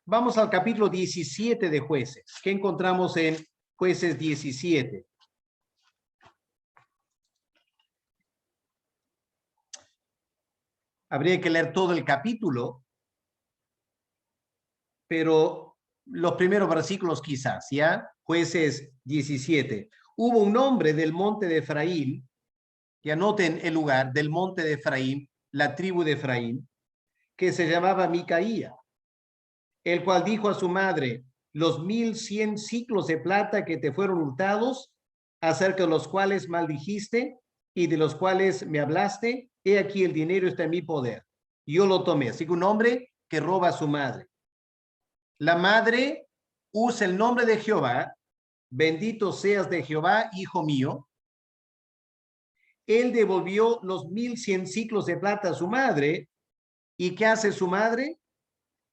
Vamos al capítulo 17 de Jueces. ¿Qué encontramos en Jueces 17? Habría que leer todo el capítulo, pero los primeros versículos quizás, ¿ya? Jueces 17. Hubo un hombre del monte de Efraín, y anoten el lugar, del monte de Efraín, la tribu de Efraín, que se llamaba Micaía, el cual dijo a su madre, los 1100 ciclos de plata que te fueron hurtados, acerca de los cuales maldijiste y de los cuales me hablaste, he aquí el dinero está en mi poder. Yo lo tomé. Así que un hombre que roba a su madre. La madre usa el nombre de Jehová, bendito seas de Jehová, hijo mío. Él devolvió los 1100 ciclos de plata a su madre. ¿Y qué hace su madre?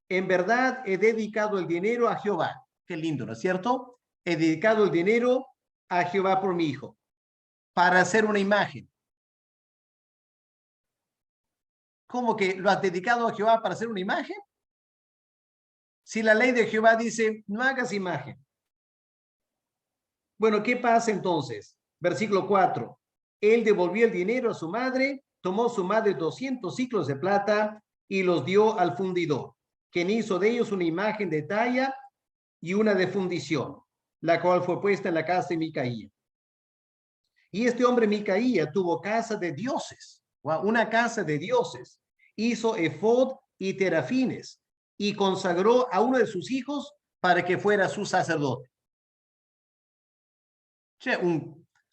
En verdad he dedicado el dinero a Jehová. Qué lindo, ¿no es cierto? He dedicado el dinero a Jehová por mi hijo, para hacer una imagen. ¿Cómo que lo has dedicado a Jehová para hacer una imagen? Si la ley de Jehová dice, no hagas imagen. Bueno, ¿qué pasa entonces? Versículo 4. Él devolvió el dinero a su madre, tomó su madre 200 ciclos de plata y los dio al fundidor, quien hizo de ellos una imagen de talla y una de fundición, la cual fue puesta en la casa de Micaía. Y este hombre Micaía tuvo casa de dioses, una casa de dioses, hizo efod y terafines, y consagró a uno de sus hijos para que fuera su sacerdote.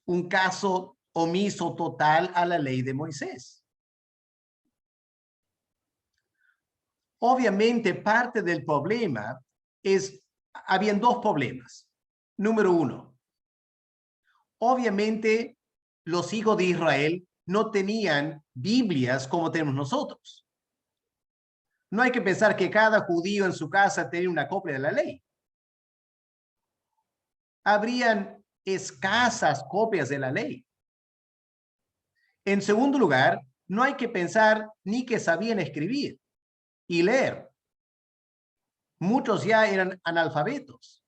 Un caso omiso total a la ley de Moisés. Obviamente parte del problema habían dos problemas. Número uno, obviamente los hijos de Israel no tenían Biblias como tenemos nosotros. No hay que pensar que cada judío en su casa tenía una copia de la ley. Habrían escasas copias de la ley. En segundo lugar, no hay que pensar ni que sabían escribir y leer. Muchos ya eran analfabetos.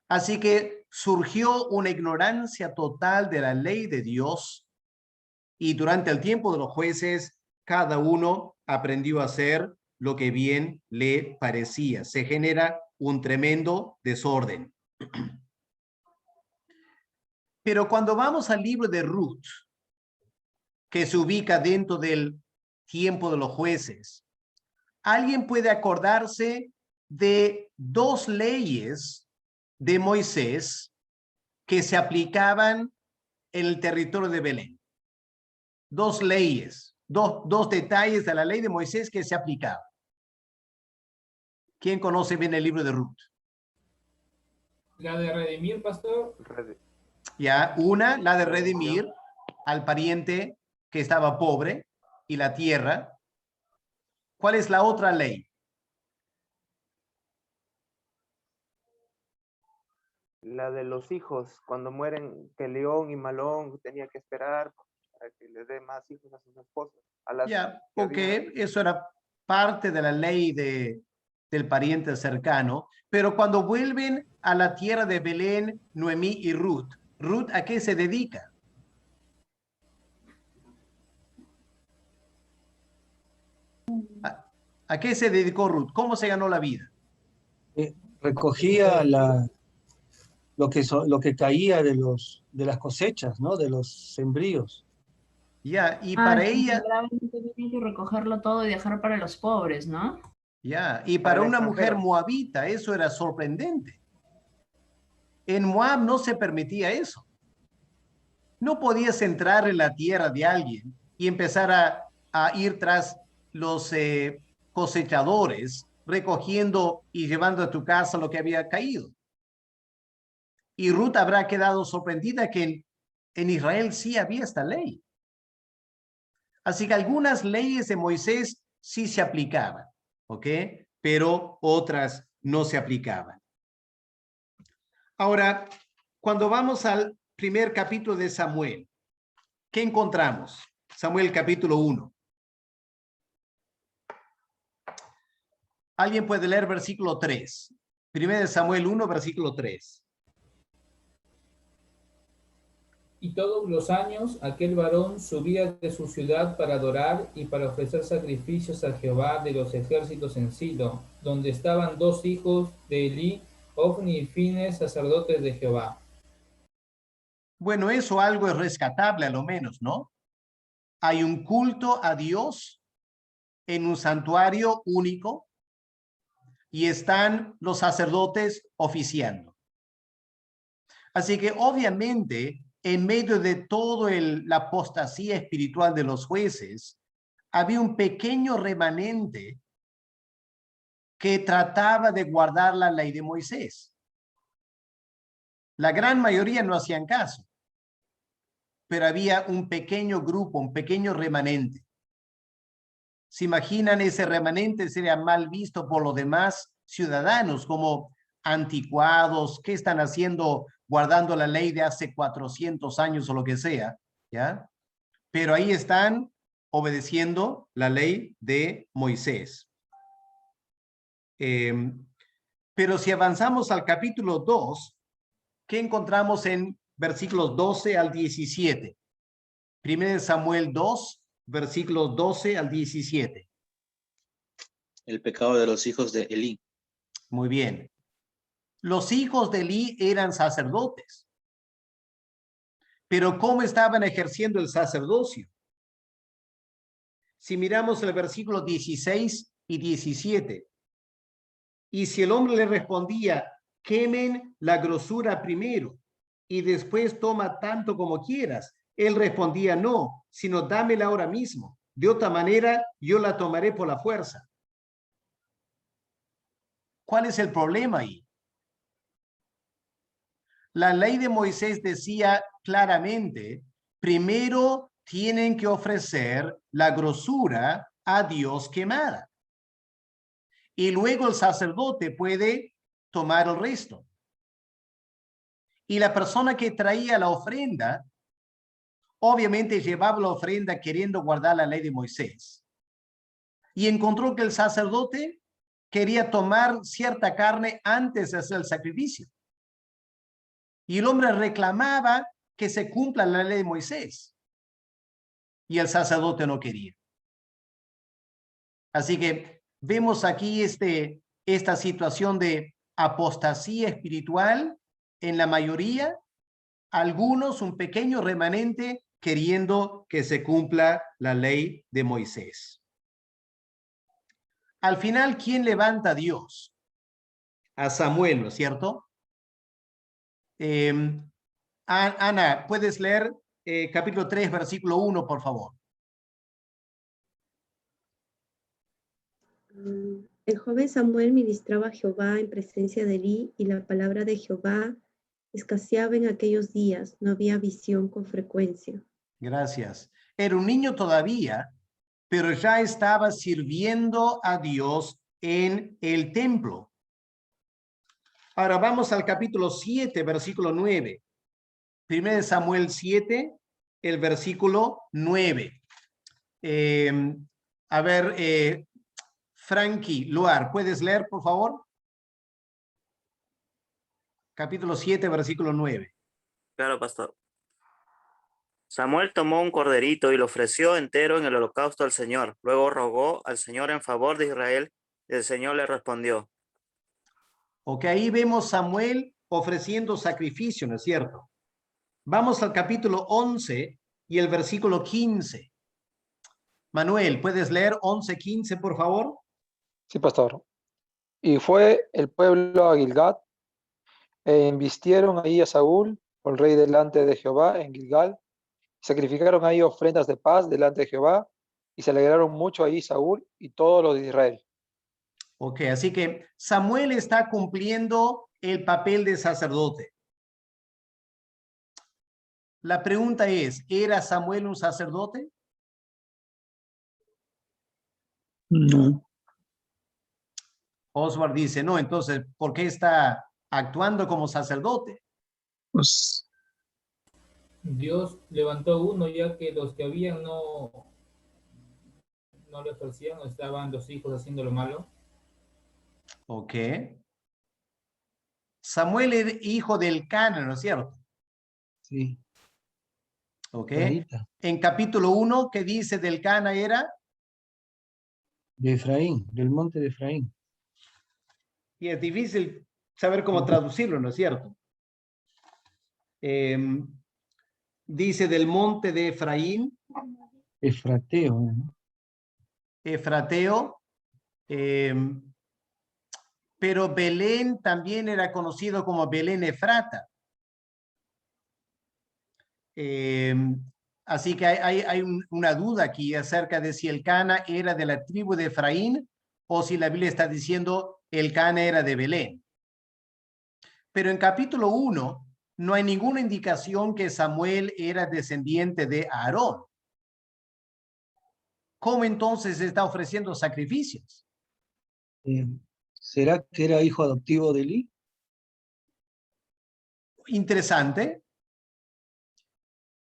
Así que surgió una ignorancia total de la ley de Dios y durante el tiempo de los jueces, cada uno aprendió a hacer lo que bien le parecía. Se genera un tremendo desorden. Pero cuando vamos al libro de Ruth, que se ubica dentro del tiempo de los jueces, ¿alguien puede acordarse de dos leyes de Moisés que se aplicaban en el territorio de Belén? Dos leyes, dos detalles de la ley de Moisés que se aplicaban. ¿Quién conoce bien el libro de Ruth? La de redimir, pastor. Ya, una, la de redimir al pariente que estaba pobre y la tierra. ¿Cuál es la otra ley? La de los hijos, cuando mueren, que León y Malón tenía que esperar para que les dé más hijos a sus esposas. Ya, porque eso era parte de la ley del pariente cercano, pero cuando vuelven a la tierra de Belén, Noemí y Ruth, ¿Ruth a qué se dedica? ¿A qué se dedicó Ruth? ¿Cómo se ganó la vida? Recogía lo que caía de las cosechas, ¿no? De los sembríos. Ya, y para ella... Tienen que recogerlo todo y dejar para los pobres, ¿no? Ya, y para una mujer moabita eso era sorprendente. En Moab no se permitía eso. No podías entrar en la tierra de alguien y empezar a ir tras los cosechadores, recogiendo y llevando a tu casa lo que había caído. Y Ruth habrá quedado sorprendida que en Israel sí había esta ley. Así que algunas leyes de Moisés sí se aplicaban, ¿ok? Pero otras no se aplicaban. Ahora, cuando vamos al primer capítulo de Samuel, ¿qué encontramos? Samuel capítulo 1. ¿Alguien puede leer versículo 3? Primero de Samuel 1, versículo 3. Y todos los años aquel varón subía de su ciudad para adorar y para ofrecer sacrificios a Jehová de los ejércitos en Silo, donde estaban dos hijos de Elí, Ofni y Fines, sacerdotes de Jehová. Bueno, eso algo es rescatable a lo menos, ¿no? Hay un culto a Dios en un santuario único y están los sacerdotes oficiando. Así que obviamente, en medio de todo la apostasía espiritual de los jueces, había un pequeño remanente que trataba de guardar la ley de Moisés. La gran mayoría no hacían caso, pero había un pequeño grupo, un pequeño remanente. ¿Se imaginan ese remanente sería mal visto por los demás ciudadanos como anticuados? ¿Qué están haciendo guardando la ley de hace 400 años o lo que sea? ¿Ya? Pero ahí están obedeciendo la ley de Moisés. Pero si avanzamos al capítulo 2, ¿qué encontramos en versículos 12 al 17? Primero de Samuel 2, versículos 12 al 17. El pecado de los hijos de Elí. Muy bien. Los hijos de Elí eran sacerdotes. Pero ¿cómo estaban ejerciendo el sacerdocio? Si miramos el versículo 16 y 17. Y si el hombre le respondía, quemen la grosura primero y después toma tanto como quieras, él respondía, no, sino dámela ahora mismo. De otra manera, yo la tomaré por la fuerza. ¿Cuál es el problema ahí? La ley de Moisés decía claramente, primero tienen que ofrecer la grosura a Dios quemada. Y luego el sacerdote puede tomar el resto. Y la persona que traía la ofrenda, obviamente llevaba la ofrenda queriendo guardar la ley de Moisés. Y encontró que el sacerdote quería tomar cierta carne antes de hacer el sacrificio. Y el hombre reclamaba que se cumpla la ley de Moisés. Y el sacerdote no quería. Así que vemos aquí esta situación de apostasía espiritual en la mayoría algunos, un pequeño remanente, queriendo que se cumpla la ley de Moisés. Al final, ¿quién levanta a Dios? A Samuel, ¿no es cierto? Ana, ¿puedes leer capítulo 3, versículo 1, por favor? El joven Samuel ministraba a Jehová en presencia de Elí, y la palabra de Jehová escaseaba en aquellos días, no había visión con frecuencia. Gracias. Era un niño todavía, pero ya estaba sirviendo a Dios en el templo. Ahora vamos al capítulo 7, versículo 9. 1 Samuel 7, el versículo 9. A ver, Frankie Luar, ¿puedes leer, por favor? Capítulo 7, versículo 9. Claro, pastor. Samuel tomó un corderito y lo ofreció entero en el holocausto al Señor. Luego rogó al Señor en favor de Israel y el Señor le respondió. Ok, ahí vemos Samuel ofreciendo sacrificio, ¿no es cierto? Vamos al capítulo 11 y el versículo 15. Manuel, ¿puedes leer 11:15, por favor? Sí, pastor. Y fue el pueblo a Gilgal, e embistieron ahí a Saúl, el rey delante de Jehová en Gilgal. Sacrificaron ahí ofrendas de paz delante de Jehová, y se alegraron mucho ahí Saúl y todos los de Israel. Ok, así que Samuel está cumpliendo el papel de sacerdote. La pregunta es, ¿era Samuel un sacerdote? No. Oswald dice, no, entonces, ¿por qué está actuando como sacerdote? Pues, Dios levantó uno, ya que los que habían no le ofrecían, estaban los hijos haciendo lo malo. Ok. Samuel era hijo del Cana, ¿no es cierto? Sí. Ok. Clarita. En capítulo 1, ¿qué dice del Cana era? De Efraín, del monte de Efraín. Y es difícil saber cómo traducirlo, ¿no es cierto? Dice del monte de Efraín. Efrateo, ¿no? Efrateo. Pero Belén también era conocido como Belén Efrata. Así que hay una duda aquí acerca de si el Cana era de la tribu de Efraín o si la Biblia está diciendo el Cana era de Belén. Pero en capítulo 1 no hay ninguna indicación que Samuel era descendiente de Aarón. ¿Cómo entonces está ofreciendo sacrificios? ¿Será que era hijo adoptivo de Elí? Interesante.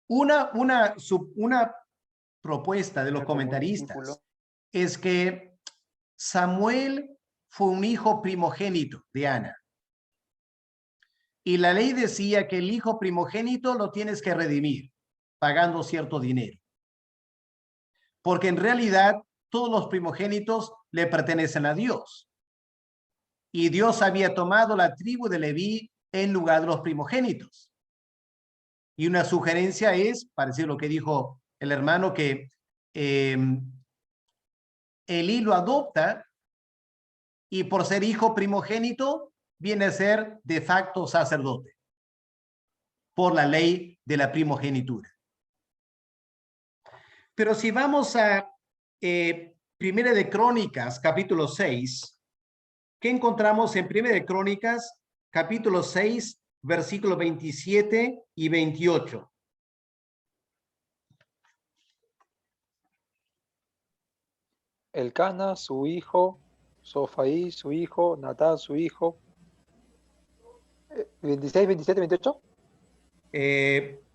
Una propuesta de los comentaristas es que Samuel fue un hijo primogénito de Ana. Y la ley decía que el hijo primogénito lo tienes que redimir, pagando cierto dinero. Porque en realidad todos los primogénitos le pertenecen a Dios. Y Dios había tomado la tribu de Leví en lugar de los primogénitos. Y una sugerencia es, parecido a lo que dijo el hermano, que Elí lo adopta y por ser hijo primogénito viene a ser de facto sacerdote por la ley de la primogenitura. Pero si vamos a Primera de Crónicas, capítulo 6, ¿qué encontramos en Primera de Crónicas, capítulo 6, versículos 27 y 28? Elcana, su hijo, Sofaí, su hijo, Natán, su hijo. 26, 27, 28.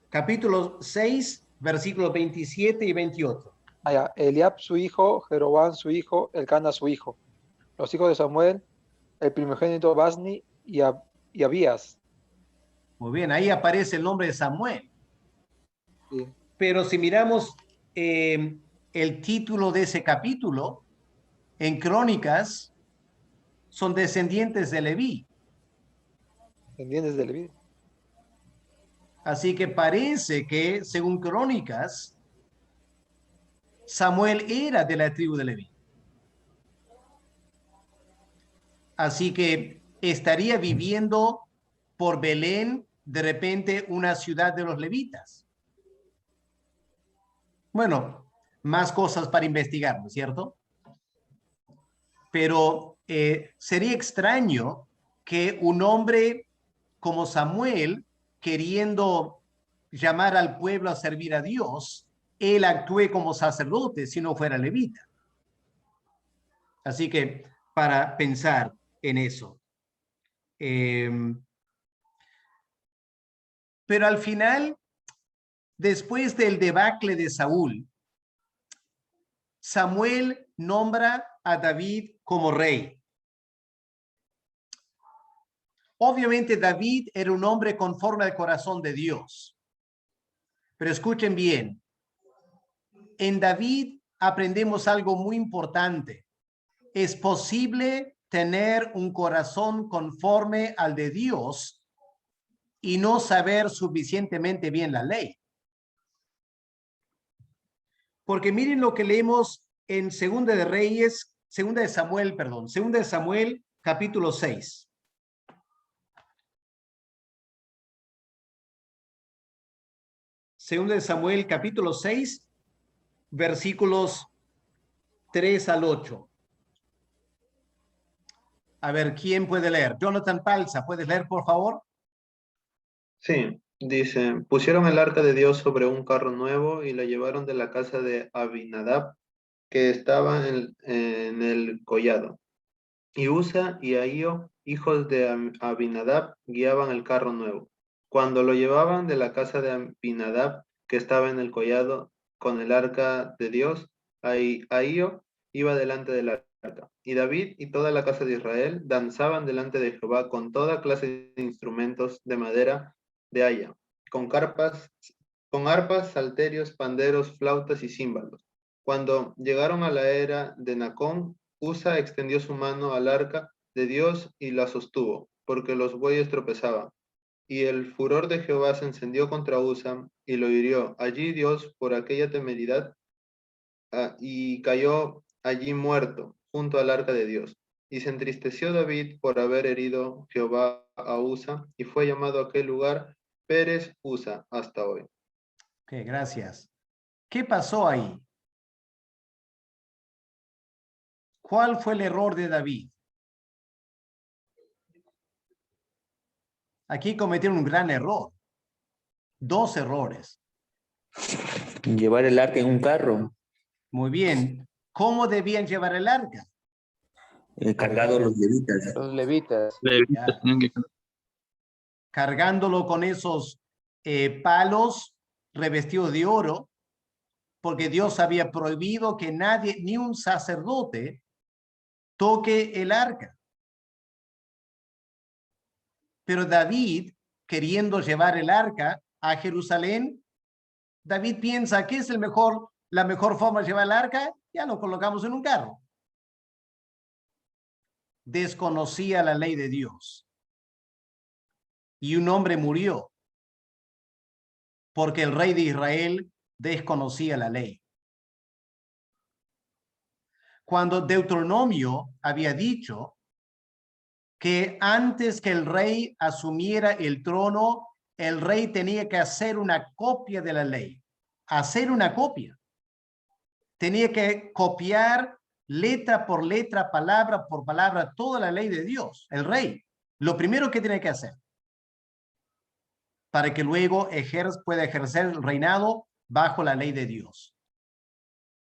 Capítulo 6, versículos 27 y 28. Allá, Eliab, su hijo, Jeroboam, su hijo, Elcana, su hijo. Los hijos de Samuel, el primogénito Basni y Abías. Muy bien, ahí aparece el nombre de Samuel. Sí. Pero si miramos el título de ese capítulo, en Crónicas, son descendientes de Leví. Descendientes de Leví. Así que parece que, según Crónicas, Samuel era de la tribu de Leví. Así que estaría viviendo por Belén, de repente, una ciudad de los levitas. Bueno, más cosas para investigar, ¿no es cierto? Pero sería extraño que un hombre como Samuel, queriendo llamar al pueblo a servir a Dios, él actúe como sacerdote si no fuera levita. Así que para pensar en eso. Pero al final, después del debacle de Saúl, Samuel nombra a David como rey. Obviamente David era un hombre conforme al corazón de Dios. Pero escuchen bien, en David aprendemos algo muy importante. Es posible tener un corazón conforme al de Dios y no saber suficientemente bien la ley. Porque miren lo que leemos en Segunda de Samuel, capítulo 6. Segunda de Samuel, capítulo 6, versículos 3 al 8. A ver, ¿quién puede leer? Jonathan Palza, ¿puedes leer, por favor? Sí, dice, pusieron el arca de Dios sobre un carro nuevo y la llevaron de la casa de Abinadab, que estaba en el collado. Y Usa y Ahío, hijos de Abinadab, guiaban el carro nuevo. Cuando lo llevaban de la casa de Abinadab, que estaba en el collado, con el arca de Dios, Ahío iba delante del arca. Y David y toda la casa de Israel danzaban delante de Jehová con toda clase de instrumentos de madera de haya, con arpas, salterios, panderos, flautas y címbalos. Cuando llegaron a la era de Nacón, Usa extendió su mano al arca de Dios y la sostuvo, porque los bueyes tropezaban. Y el furor de Jehová se encendió contra Usa y lo hirió allí Dios por aquella temeridad, y cayó allí muerto junto al arca de Dios. Y se entristeció David por haber herido Jehová a Usa, y fue llamado aquel lugar Pérez Usa hasta hoy. Ok, gracias. ¿Qué pasó ahí? ¿Cuál fue el error de David? Aquí cometieron un gran error. 2 errores. Llevar el arca en un carro. Muy bien. ¿Cómo debían llevar el arca? Cargado los levitas. Los levitas. Ya. Cargándolo con esos palos revestidos de oro, porque Dios había prohibido que nadie, ni un sacerdote, toque el arca. Pero David, queriendo llevar el arca a Jerusalén, David piensa que es la mejor forma de llevar el arca, ya lo colocamos en un carro. Desconocía la ley de Dios. Y un hombre murió porque el rey de Israel desconocía la ley. Cuando Deuteronomio había dicho que antes que el rey asumiera el trono, el rey tenía que hacer una copia de la ley. Hacer una copia. Tenía que copiar letra por letra, palabra por palabra, toda la ley de Dios, el rey. Lo primero que tiene que hacer para que luego pueda ejercer el reinado bajo la ley de Dios.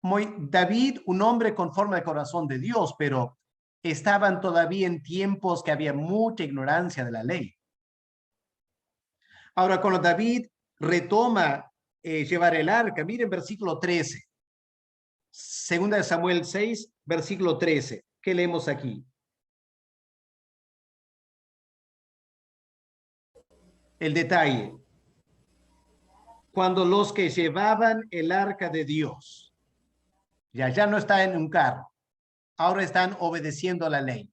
David, un hombre conforme al corazón de Dios, pero estaban todavía en tiempos que había mucha ignorancia de la ley. Ahora, cuando David retoma llevar el arca, miren versículo 13. Segunda de Samuel 6, versículo 13. ¿Qué leemos aquí? El detalle. Cuando los que llevaban el arca de Dios, ya no está en un carro, ahora están obedeciendo a la ley.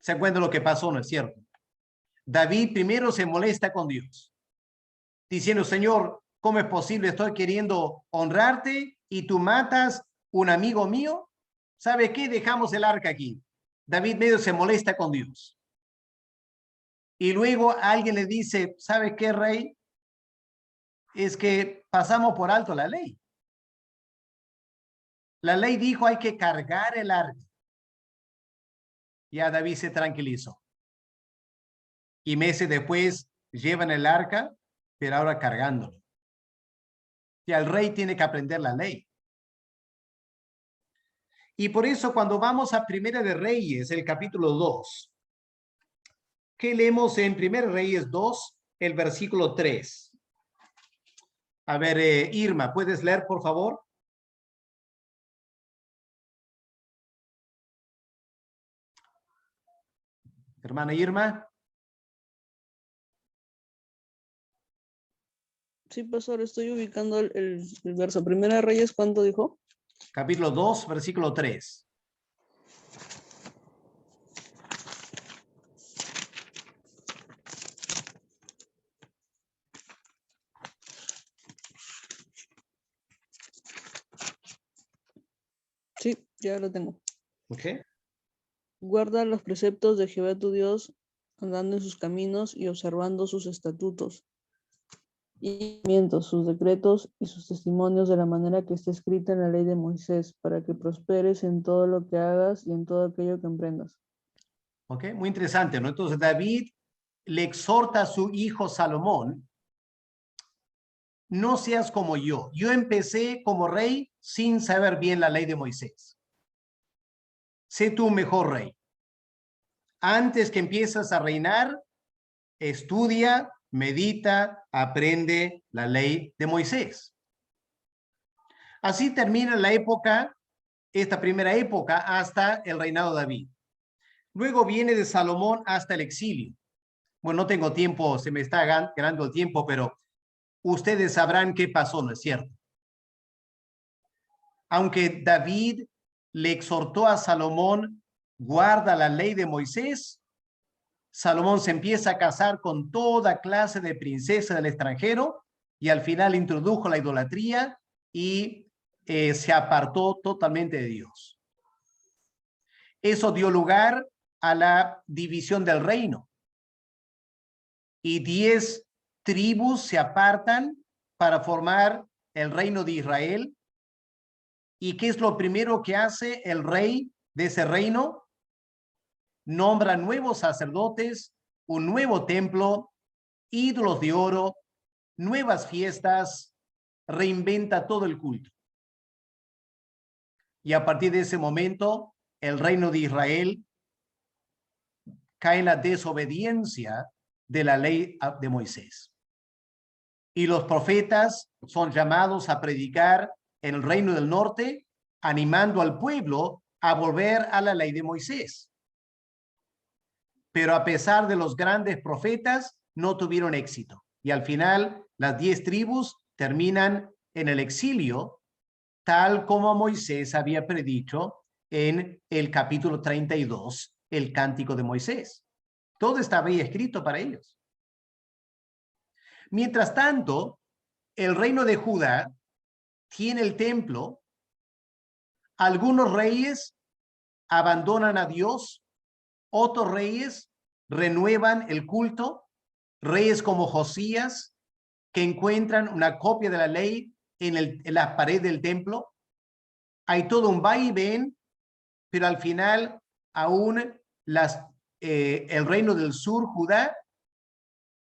¿Se acuerdan lo que pasó, no es cierto? David primero se molesta con Dios, diciendo, Señor, ¿cómo es posible? Estoy queriendo honrarte y tú matas un amigo mío. ¿Sabe qué? Dejamos el arca aquí. David medio se molesta con Dios. Y luego alguien le dice, ¿sabe qué, rey? Es que pasamos por alto la ley. La ley dijo hay que cargar el arca. Ya David se tranquilizó. Y meses después llevan el arca, pero ahora cargándolo. Y el rey tiene que aprender la ley. Y por eso cuando vamos a Primera de Reyes, el capítulo 2, ¿qué leemos en Primera de Reyes 2, el versículo 3? A ver, Irma, ¿puedes leer, por favor? Hermana Irma. Sí, pastor, estoy ubicando el verso. Primera de Reyes, ¿cuánto dijo? Capítulo 2, versículo 3. Sí, ya lo tengo. Ok. Guarda los preceptos de Jehová tu Dios, andando en sus caminos y observando sus estatutos y sus decretos y sus testimonios de la manera que está escrita en la ley de Moisés, para que prosperes en todo lo que hagas y en todo aquello que emprendas. Ok, muy interesante, ¿no? Entonces David le exhorta a su hijo Salomón, no seas como yo. Yo empecé como rey sin saber bien la ley de Moisés. Sé tú mejor rey. Antes que empiezas a reinar, estudia, medita, aprende la ley de Moisés. Así termina la época, esta primera época, hasta el reinado de David. Luego viene de Salomón hasta el exilio. Bueno, no tengo tiempo, se me está ganando el tiempo, pero ustedes sabrán qué pasó, ¿no es cierto? Aunque David le exhortó a Salomón, guarda la ley de Moisés, Salomón se empieza a casar con toda clase de princesas del extranjero y al final introdujo la idolatría y se apartó totalmente de Dios. Eso dio lugar a la división del reino. Y 10 tribus se apartan para formar el reino de Israel. ¿Y qué es lo primero que hace el rey de ese reino? Nombra nuevos sacerdotes, un nuevo templo, ídolos de oro, nuevas fiestas, reinventa todo el culto. Y a partir de ese momento, el reino de Israel cae en la desobediencia de la ley de Moisés. Y los profetas son llamados a predicar en el reino del norte, animando al pueblo a volver a la ley de Moisés. Pero a pesar de los grandes profetas, no tuvieron éxito. Y al final, las 10 tribus terminan en el exilio, tal como Moisés había predicho en el capítulo 32, el Cántico de Moisés. Todo estaba ahí escrito para ellos. Mientras tanto, el reino de Judá tiene el templo. Algunos reyes abandonan a Dios, otros reyes renuevan el culto, reyes como Josías, que encuentran una copia de la ley en la pared del templo. Hay todo un va y ven, pero al final aún el reino del sur, Judá,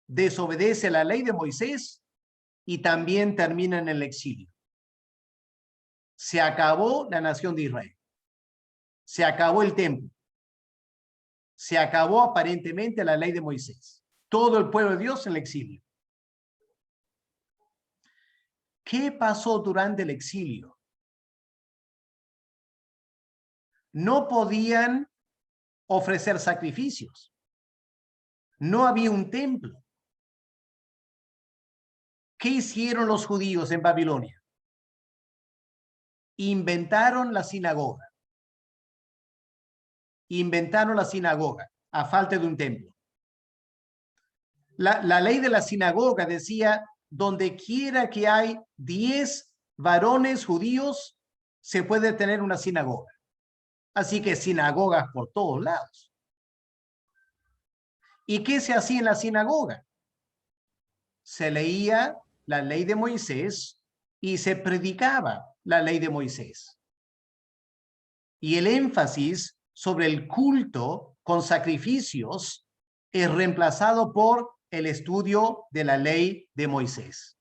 desobedece la ley de Moisés y también termina en el exilio. Se acabó la nación de Israel. Se acabó el templo. Se acabó aparentemente la ley de Moisés. Todo el pueblo de Dios en el exilio. ¿Qué pasó durante el exilio? No podían ofrecer sacrificios. No había un templo. ¿Qué hicieron los judíos en Babilonia? Inventaron la sinagoga. Inventaron la sinagoga a falta de un templo. La ley de la sinagoga decía, donde quiera que hay 10 varones judíos, se puede tener una sinagoga. Así que sinagogas por todos lados. ¿Y qué se hacía en la sinagoga? Se leía la ley de Moisés y se predicaba la ley de Moisés. Y el énfasis sobre el culto con sacrificios es reemplazado por el estudio de la ley de Moisés.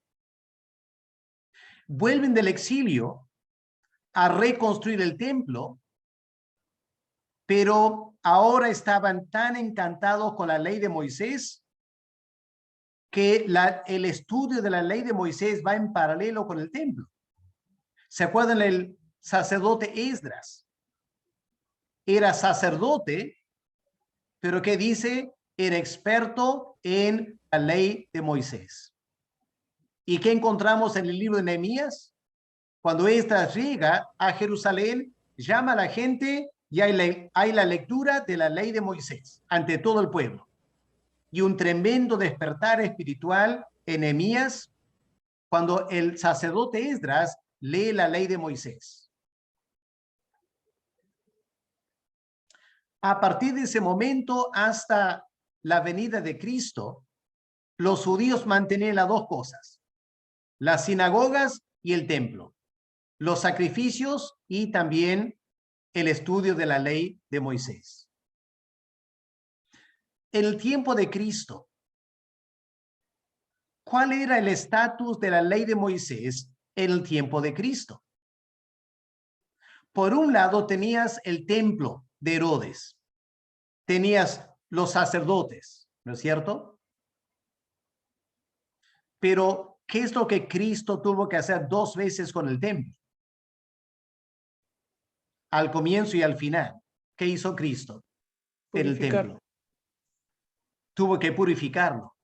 Vuelven del exilio a reconstruir el templo, pero ahora estaban tan encantados con la ley de Moisés que el estudio de la ley de Moisés va en paralelo con el templo. ¿Se acuerdan del sacerdote Esdras? Era sacerdote, pero ¿qué dice? Era experto en la ley de Moisés. ¿Y qué encontramos en el libro de Nehemías? Cuando Esdras llega a Jerusalén, llama a la gente y hay la lectura de la ley de Moisés ante todo el pueblo. Y un tremendo despertar espiritual en Nehemías cuando el sacerdote Esdras lee la ley de Moisés. A partir de ese momento hasta la venida de Cristo, los judíos mantenían las dos cosas: las sinagogas y el templo, los sacrificios y también el estudio de la ley de Moisés. En el tiempo de Cristo, ¿cuál era el estatus de la ley de Moisés en el tiempo de Cristo? Por un lado tenías el templo de Herodes, tenías los sacerdotes, ¿no es cierto? Pero, ¿qué es lo que Cristo tuvo que hacer 2 veces con el templo? Al comienzo y al final. ¿Qué hizo Cristo en el templo? Tuvo que purificarlo.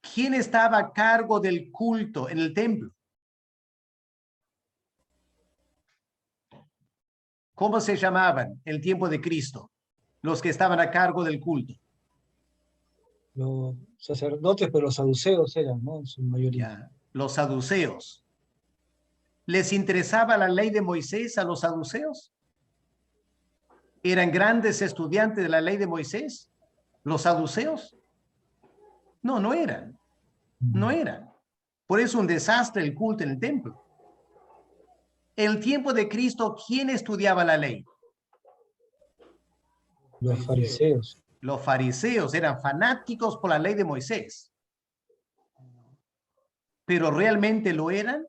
¿Quién estaba a cargo del culto en el templo? ¿Cómo se llamaban en el tiempo de Cristo los que estaban a cargo del culto? Los sacerdotes, pero los saduceos eran, ¿no? En su mayoría. Los saduceos. ¿Les interesaba la ley de Moisés a los saduceos? ¿Eran grandes estudiantes de la ley de Moisés los saduceos? No, no eran. No eran. Por eso un desastre el culto en el templo. En el tiempo de Cristo, ¿quién estudiaba la ley? Los fariseos. Los fariseos eran fanáticos por la ley de Moisés. ¿Pero realmente lo eran?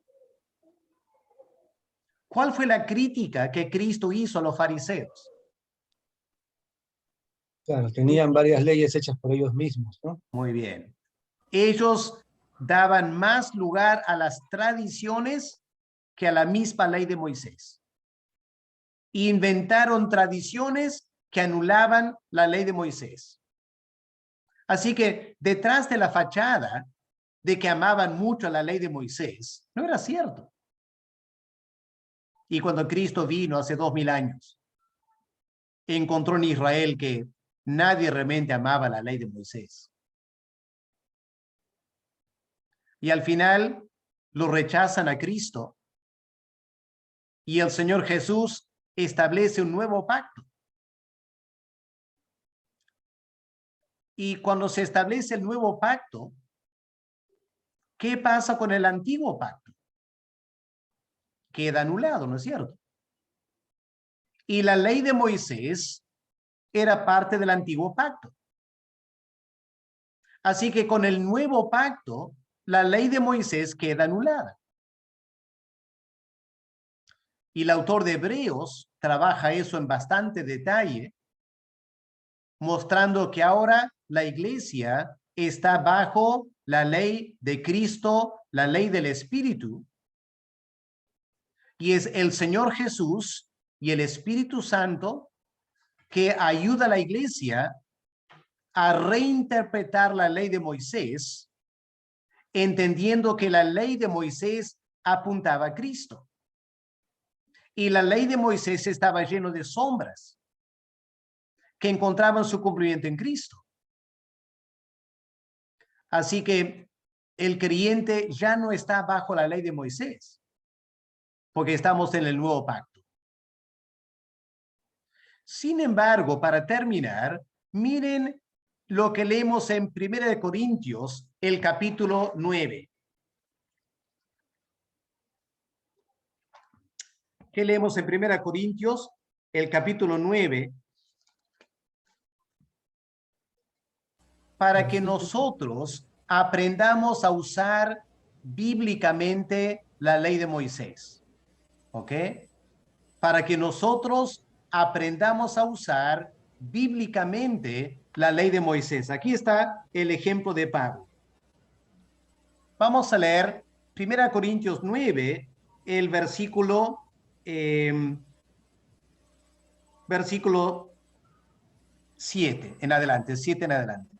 ¿Cuál fue la crítica que Cristo hizo a los fariseos? Claro, tenían varias leyes hechas por ellos mismos, ¿no? Muy bien. Ellos daban más lugar a las tradiciones que a la misma ley de Moisés. Inventaron tradiciones que anulaban la ley de Moisés. Así que detrás de la fachada de que amaban mucho la ley de Moisés, no era cierto. Y cuando Cristo vino hace 2000 años, encontró en Israel que nadie realmente amaba la ley de Moisés. Y al final lo rechazan a Cristo. Y el Señor Jesús establece un nuevo pacto. Y cuando se establece el nuevo pacto, ¿qué pasa con el antiguo pacto? Queda anulado, ¿no es cierto? Y la ley de Moisés era parte del antiguo pacto. Así que con el nuevo pacto, la ley de Moisés queda anulada. Y el autor de Hebreos trabaja eso en bastante detalle, mostrando que ahora la iglesia está bajo la ley de Cristo, la ley del Espíritu, y es el Señor Jesús y el Espíritu Santo que ayuda a la iglesia a reinterpretar la ley de Moisés, entendiendo que la ley de Moisés apuntaba a Cristo. Y la ley de Moisés estaba lleno de sombras que encontraban su cumplimiento en Cristo. Así que el creyente ya no está bajo la ley de Moisés, porque estamos en el nuevo pacto. Sin embargo, para terminar, miren lo que leemos en 1 Corintios, el capítulo 9. ¿Qué leemos en 1 Corintios, el capítulo 9? Para que nosotros aprendamos a usar bíblicamente la ley de Moisés. ¿Ok? Para que nosotros aprendamos a usar bíblicamente la ley de Moisés. Aquí está el ejemplo de Pablo. Vamos a leer 1 Corintios 9, el versículo 7 en adelante, 7 en adelante.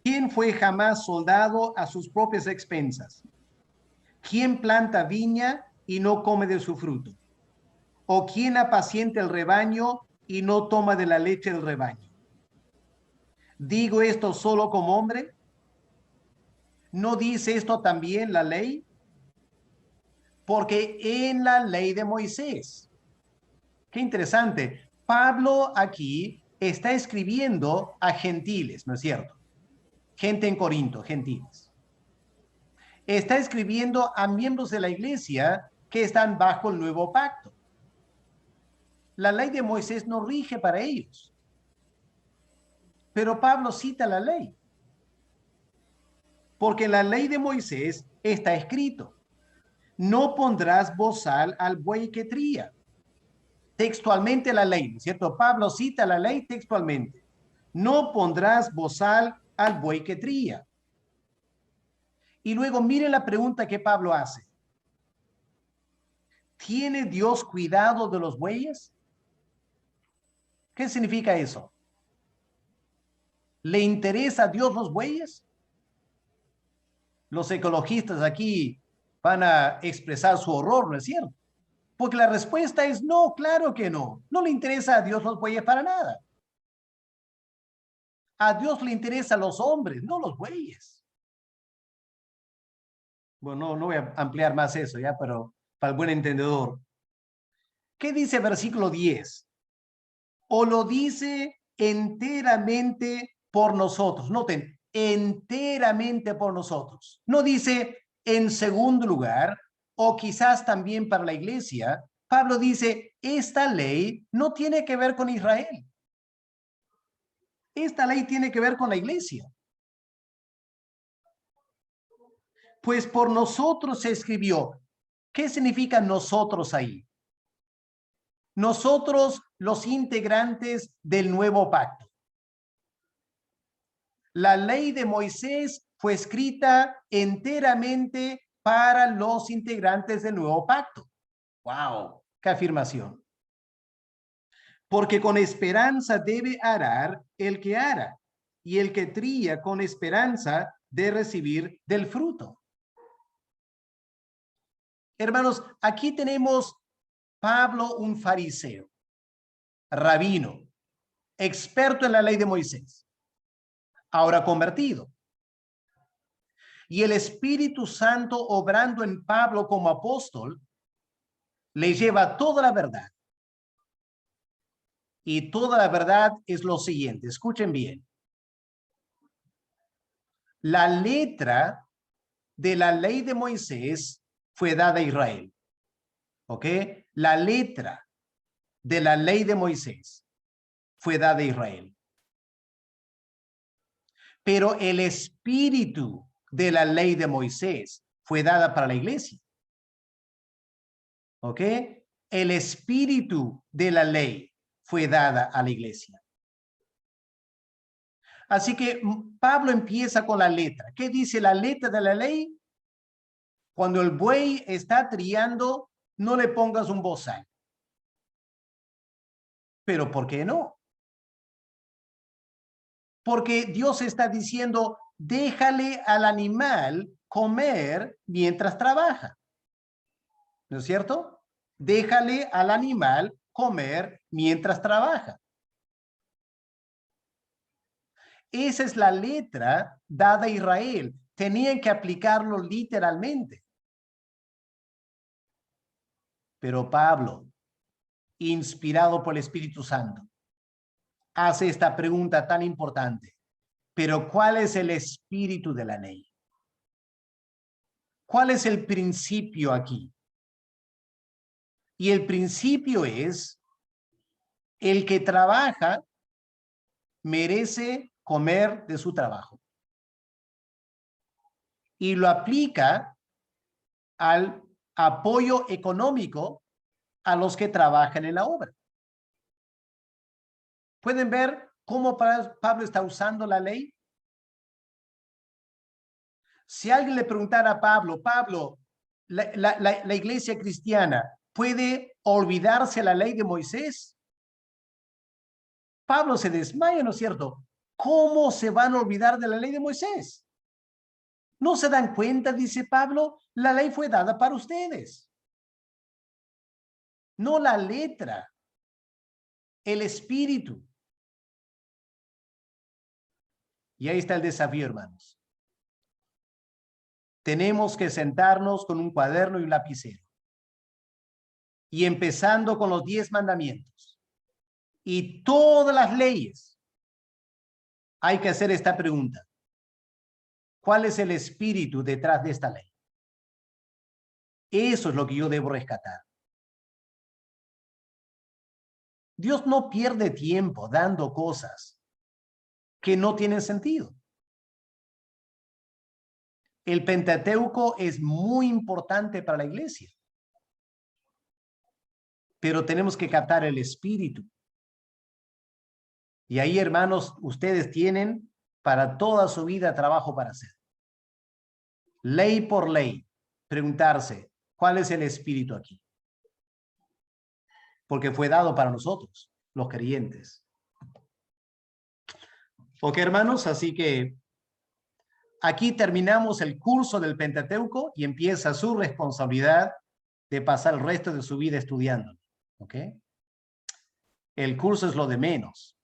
¿Quién fue jamás soldado a sus propias expensas? ¿Quién planta viña y no come de su fruto? ¿O quién apacienta el rebaño y no toma de la leche del rebaño? ¿Digo esto solo como hombre? ¿No dice esto también la ley? Porque en la ley de Moisés. Qué interesante. Pablo aquí está escribiendo a gentiles, ¿no es cierto? Gente en Corinto, gentiles. Está escribiendo a miembros de la iglesia que están bajo el nuevo pacto. La ley de Moisés no rige para ellos. Pero Pablo cita la ley. Porque en la ley de Moisés está escrito: no pondrás bozal al buey que tría. Textualmente la ley, ¿no es cierto? Pablo cita la ley textualmente. No pondrás bozal al buey que tría. Y luego miren la pregunta que Pablo hace. ¿Tiene Dios cuidado de los bueyes? ¿Qué significa eso? ¿Le interesa a Dios los bueyes? Los ecologistas aquí van a expresar su horror, ¿no es cierto? Porque la respuesta es no, claro que no. No le interesa a Dios los bueyes para nada. A Dios le interesan los hombres, no los bueyes. Bueno, no voy a ampliar más eso ya, pero para el buen entendedor. ¿Qué dice el versículo 10? O lo dice enteramente por nosotros. Noten, enteramente por nosotros. No dice en segundo lugar, o quizás también para la iglesia. Pablo dice, esta ley no tiene que ver con Israel. Esta ley tiene que ver con la iglesia. Pues por nosotros se escribió. ¿Qué significa nosotros ahí? Nosotros, los integrantes del nuevo pacto. La ley de Moisés fue escrita enteramente para los integrantes del nuevo pacto. ¡Wow! ¡Qué afirmación! Porque con esperanza debe arar el que ara, y el que trilla con esperanza de recibir del fruto. Hermanos, aquí tenemos Pablo, un fariseo, rabino, experto en la ley de Moisés, ahora convertido. Y el Espíritu Santo, obrando en Pablo como apóstol, le lleva toda la verdad. Y toda la verdad es lo siguiente, escuchen bien. La letra de la ley de Moisés fue dada a Israel. ¿Ok? La letra de la ley de Moisés fue dada a Israel. Pero el espíritu de la ley de Moisés fue dada para la iglesia. ¿Ok? El espíritu de la ley fue dada a la iglesia. Así que Pablo empieza con la letra. ¿Qué dice la letra de la ley? Cuando el buey está trillando, no le pongas un bozal. ¿Pero por qué no? Porque Dios está diciendo, déjale al animal comer mientras trabaja. ¿No es cierto? Déjale al animal comer mientras trabaja. Esa es la letra dada a Israel. Tenían que aplicarlo literalmente. Pero Pablo, inspirado por el Espíritu Santo, hace esta pregunta tan importante. Pero ¿cuál es el espíritu de la ley? ¿Cuál es el principio aquí? Y el principio es: el que trabaja merece comer de su trabajo. Y lo aplica al apoyo económico a los que trabajan en la obra. ¿Pueden ver cómo Pablo está usando la ley? Si alguien le preguntara a Pablo, la iglesia cristiana, ¿puede olvidarse la ley de Moisés? Pablo se desmaya, ¿no es cierto? ¿Cómo se van a olvidar de la ley de Moisés? ¿No se dan cuenta, dice Pablo? La ley fue dada para ustedes. No la letra, el espíritu. Y ahí está el desafío, hermanos. Tenemos que sentarnos con un cuaderno y un lapicero. Y empezando con los 10 mandamientos. Y todas las leyes. Hay que hacer esta pregunta. ¿Cuál es el espíritu detrás de esta ley? Eso es lo que yo debo rescatar. Dios no pierde tiempo dando cosas que no tienen sentido. El Pentateuco es muy importante para la iglesia. Pero tenemos que captar el espíritu. Y ahí, hermanos, ustedes tienen para toda su vida trabajo para hacer. Ley por ley, preguntarse, ¿cuál es el espíritu aquí? Porque fue dado para nosotros, los creyentes. Ok, hermanos, así que aquí terminamos el curso del Pentateuco y empieza su responsabilidad de pasar el resto de su vida estudiando. ¿Ok? El curso es lo de menos.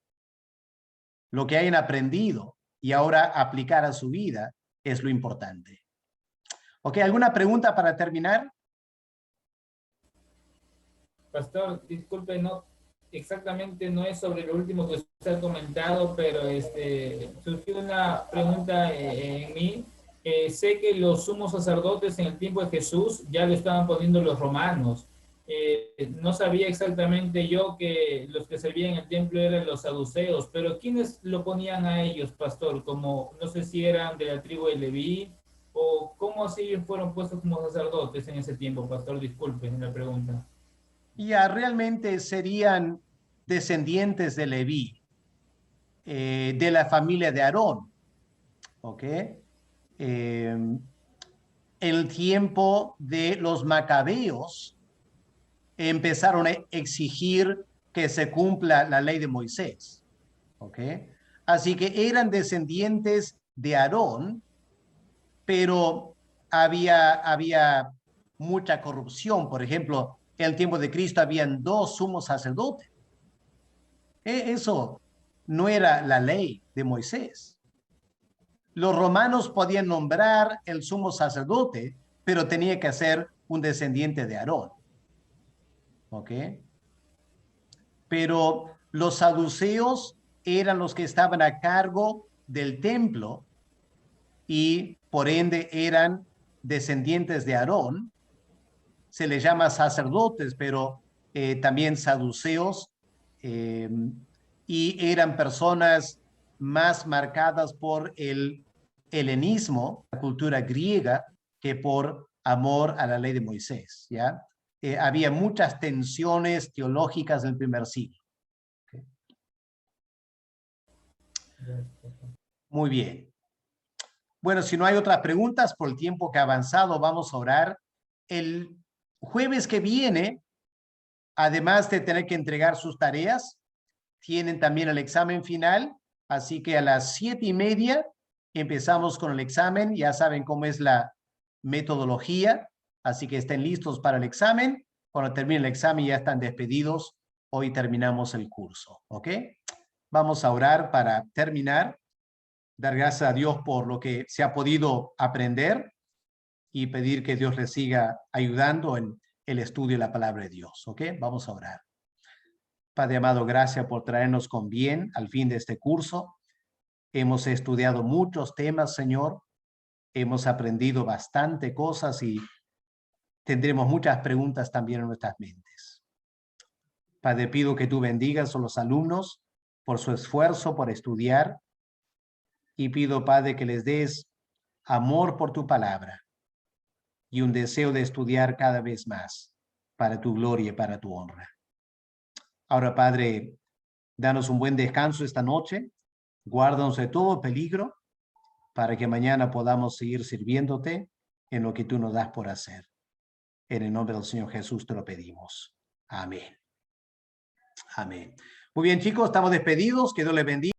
Lo que hayan aprendido y ahora aplicar a su vida es lo importante. ¿Ok? ¿Alguna pregunta para terminar? Pastor, disculpe, exactamente no es sobre lo último que usted ha comentado, pero surgió una pregunta en mí. Sé que los sumos sacerdotes en el tiempo de Jesús ya lo estaban poniendo los romanos. No sabía exactamente yo que los que servían en el templo eran los saduceos, pero ¿quiénes lo ponían a ellos, pastor? Como no sé si eran de la tribu de Leví, o cómo así ellos fueron puestos como sacerdotes en ese tiempo, pastor. Disculpe la pregunta. Ya realmente serían descendientes de Leví, de la familia de Aarón. ¿Ok? En el tiempo de los macabeos empezaron a exigir que se cumpla la ley de Moisés. ¿Ok? Así que eran descendientes de Aarón, pero había mucha corrupción. Por ejemplo, en el tiempo de Cristo habían 2 sumos sacerdotes. Eso no era la ley de Moisés. Los romanos podían nombrar el sumo sacerdote, pero tenía que ser un descendiente de Aarón. ¿Ok? Pero los saduceos eran los que estaban a cargo del templo y por ende eran descendientes de Aarón. Se les llama sacerdotes, pero también saduceos, y eran personas más marcadas por el helenismo, la cultura griega, que por amor a la ley de Moisés, ¿ya? Había muchas tensiones teológicas en el primer siglo. ¿Okay? Muy bien. Bueno, si no hay otras preguntas, por el tiempo que ha avanzado, vamos a orar. El jueves que viene, además de tener que entregar sus tareas, tienen también el examen final, así que a las 7:30 empezamos con el examen. Ya saben cómo es la metodología, así que estén listos para el examen. Cuando termine el examen ya están despedidos. Hoy terminamos el curso, ¿ok? Vamos a orar para terminar. dar gracias a Dios por lo que se ha podido aprender y pedir que Dios les siga ayudando en el estudio de la palabra de Dios. ¿Ok? Vamos a orar. Padre amado, gracias por traernos con bien al fin de este curso. Hemos estudiado muchos temas, Señor. Hemos aprendido bastante cosas y tendremos muchas preguntas también en nuestras mentes. Padre, pido que tú bendigas a los alumnos por su esfuerzo, por estudiar. Y pido, Padre, que les des amor por tu palabra y un deseo de estudiar cada vez más para tu gloria y para tu honra. Ahora, Padre, danos un buen descanso esta noche. Guárdanos de todo peligro para que mañana podamos seguir sirviéndote en lo que tú nos das por hacer. En el nombre del Señor Jesús te lo pedimos. Amén. Amén. Muy bien, chicos, estamos despedidos. Que Dios les bendiga.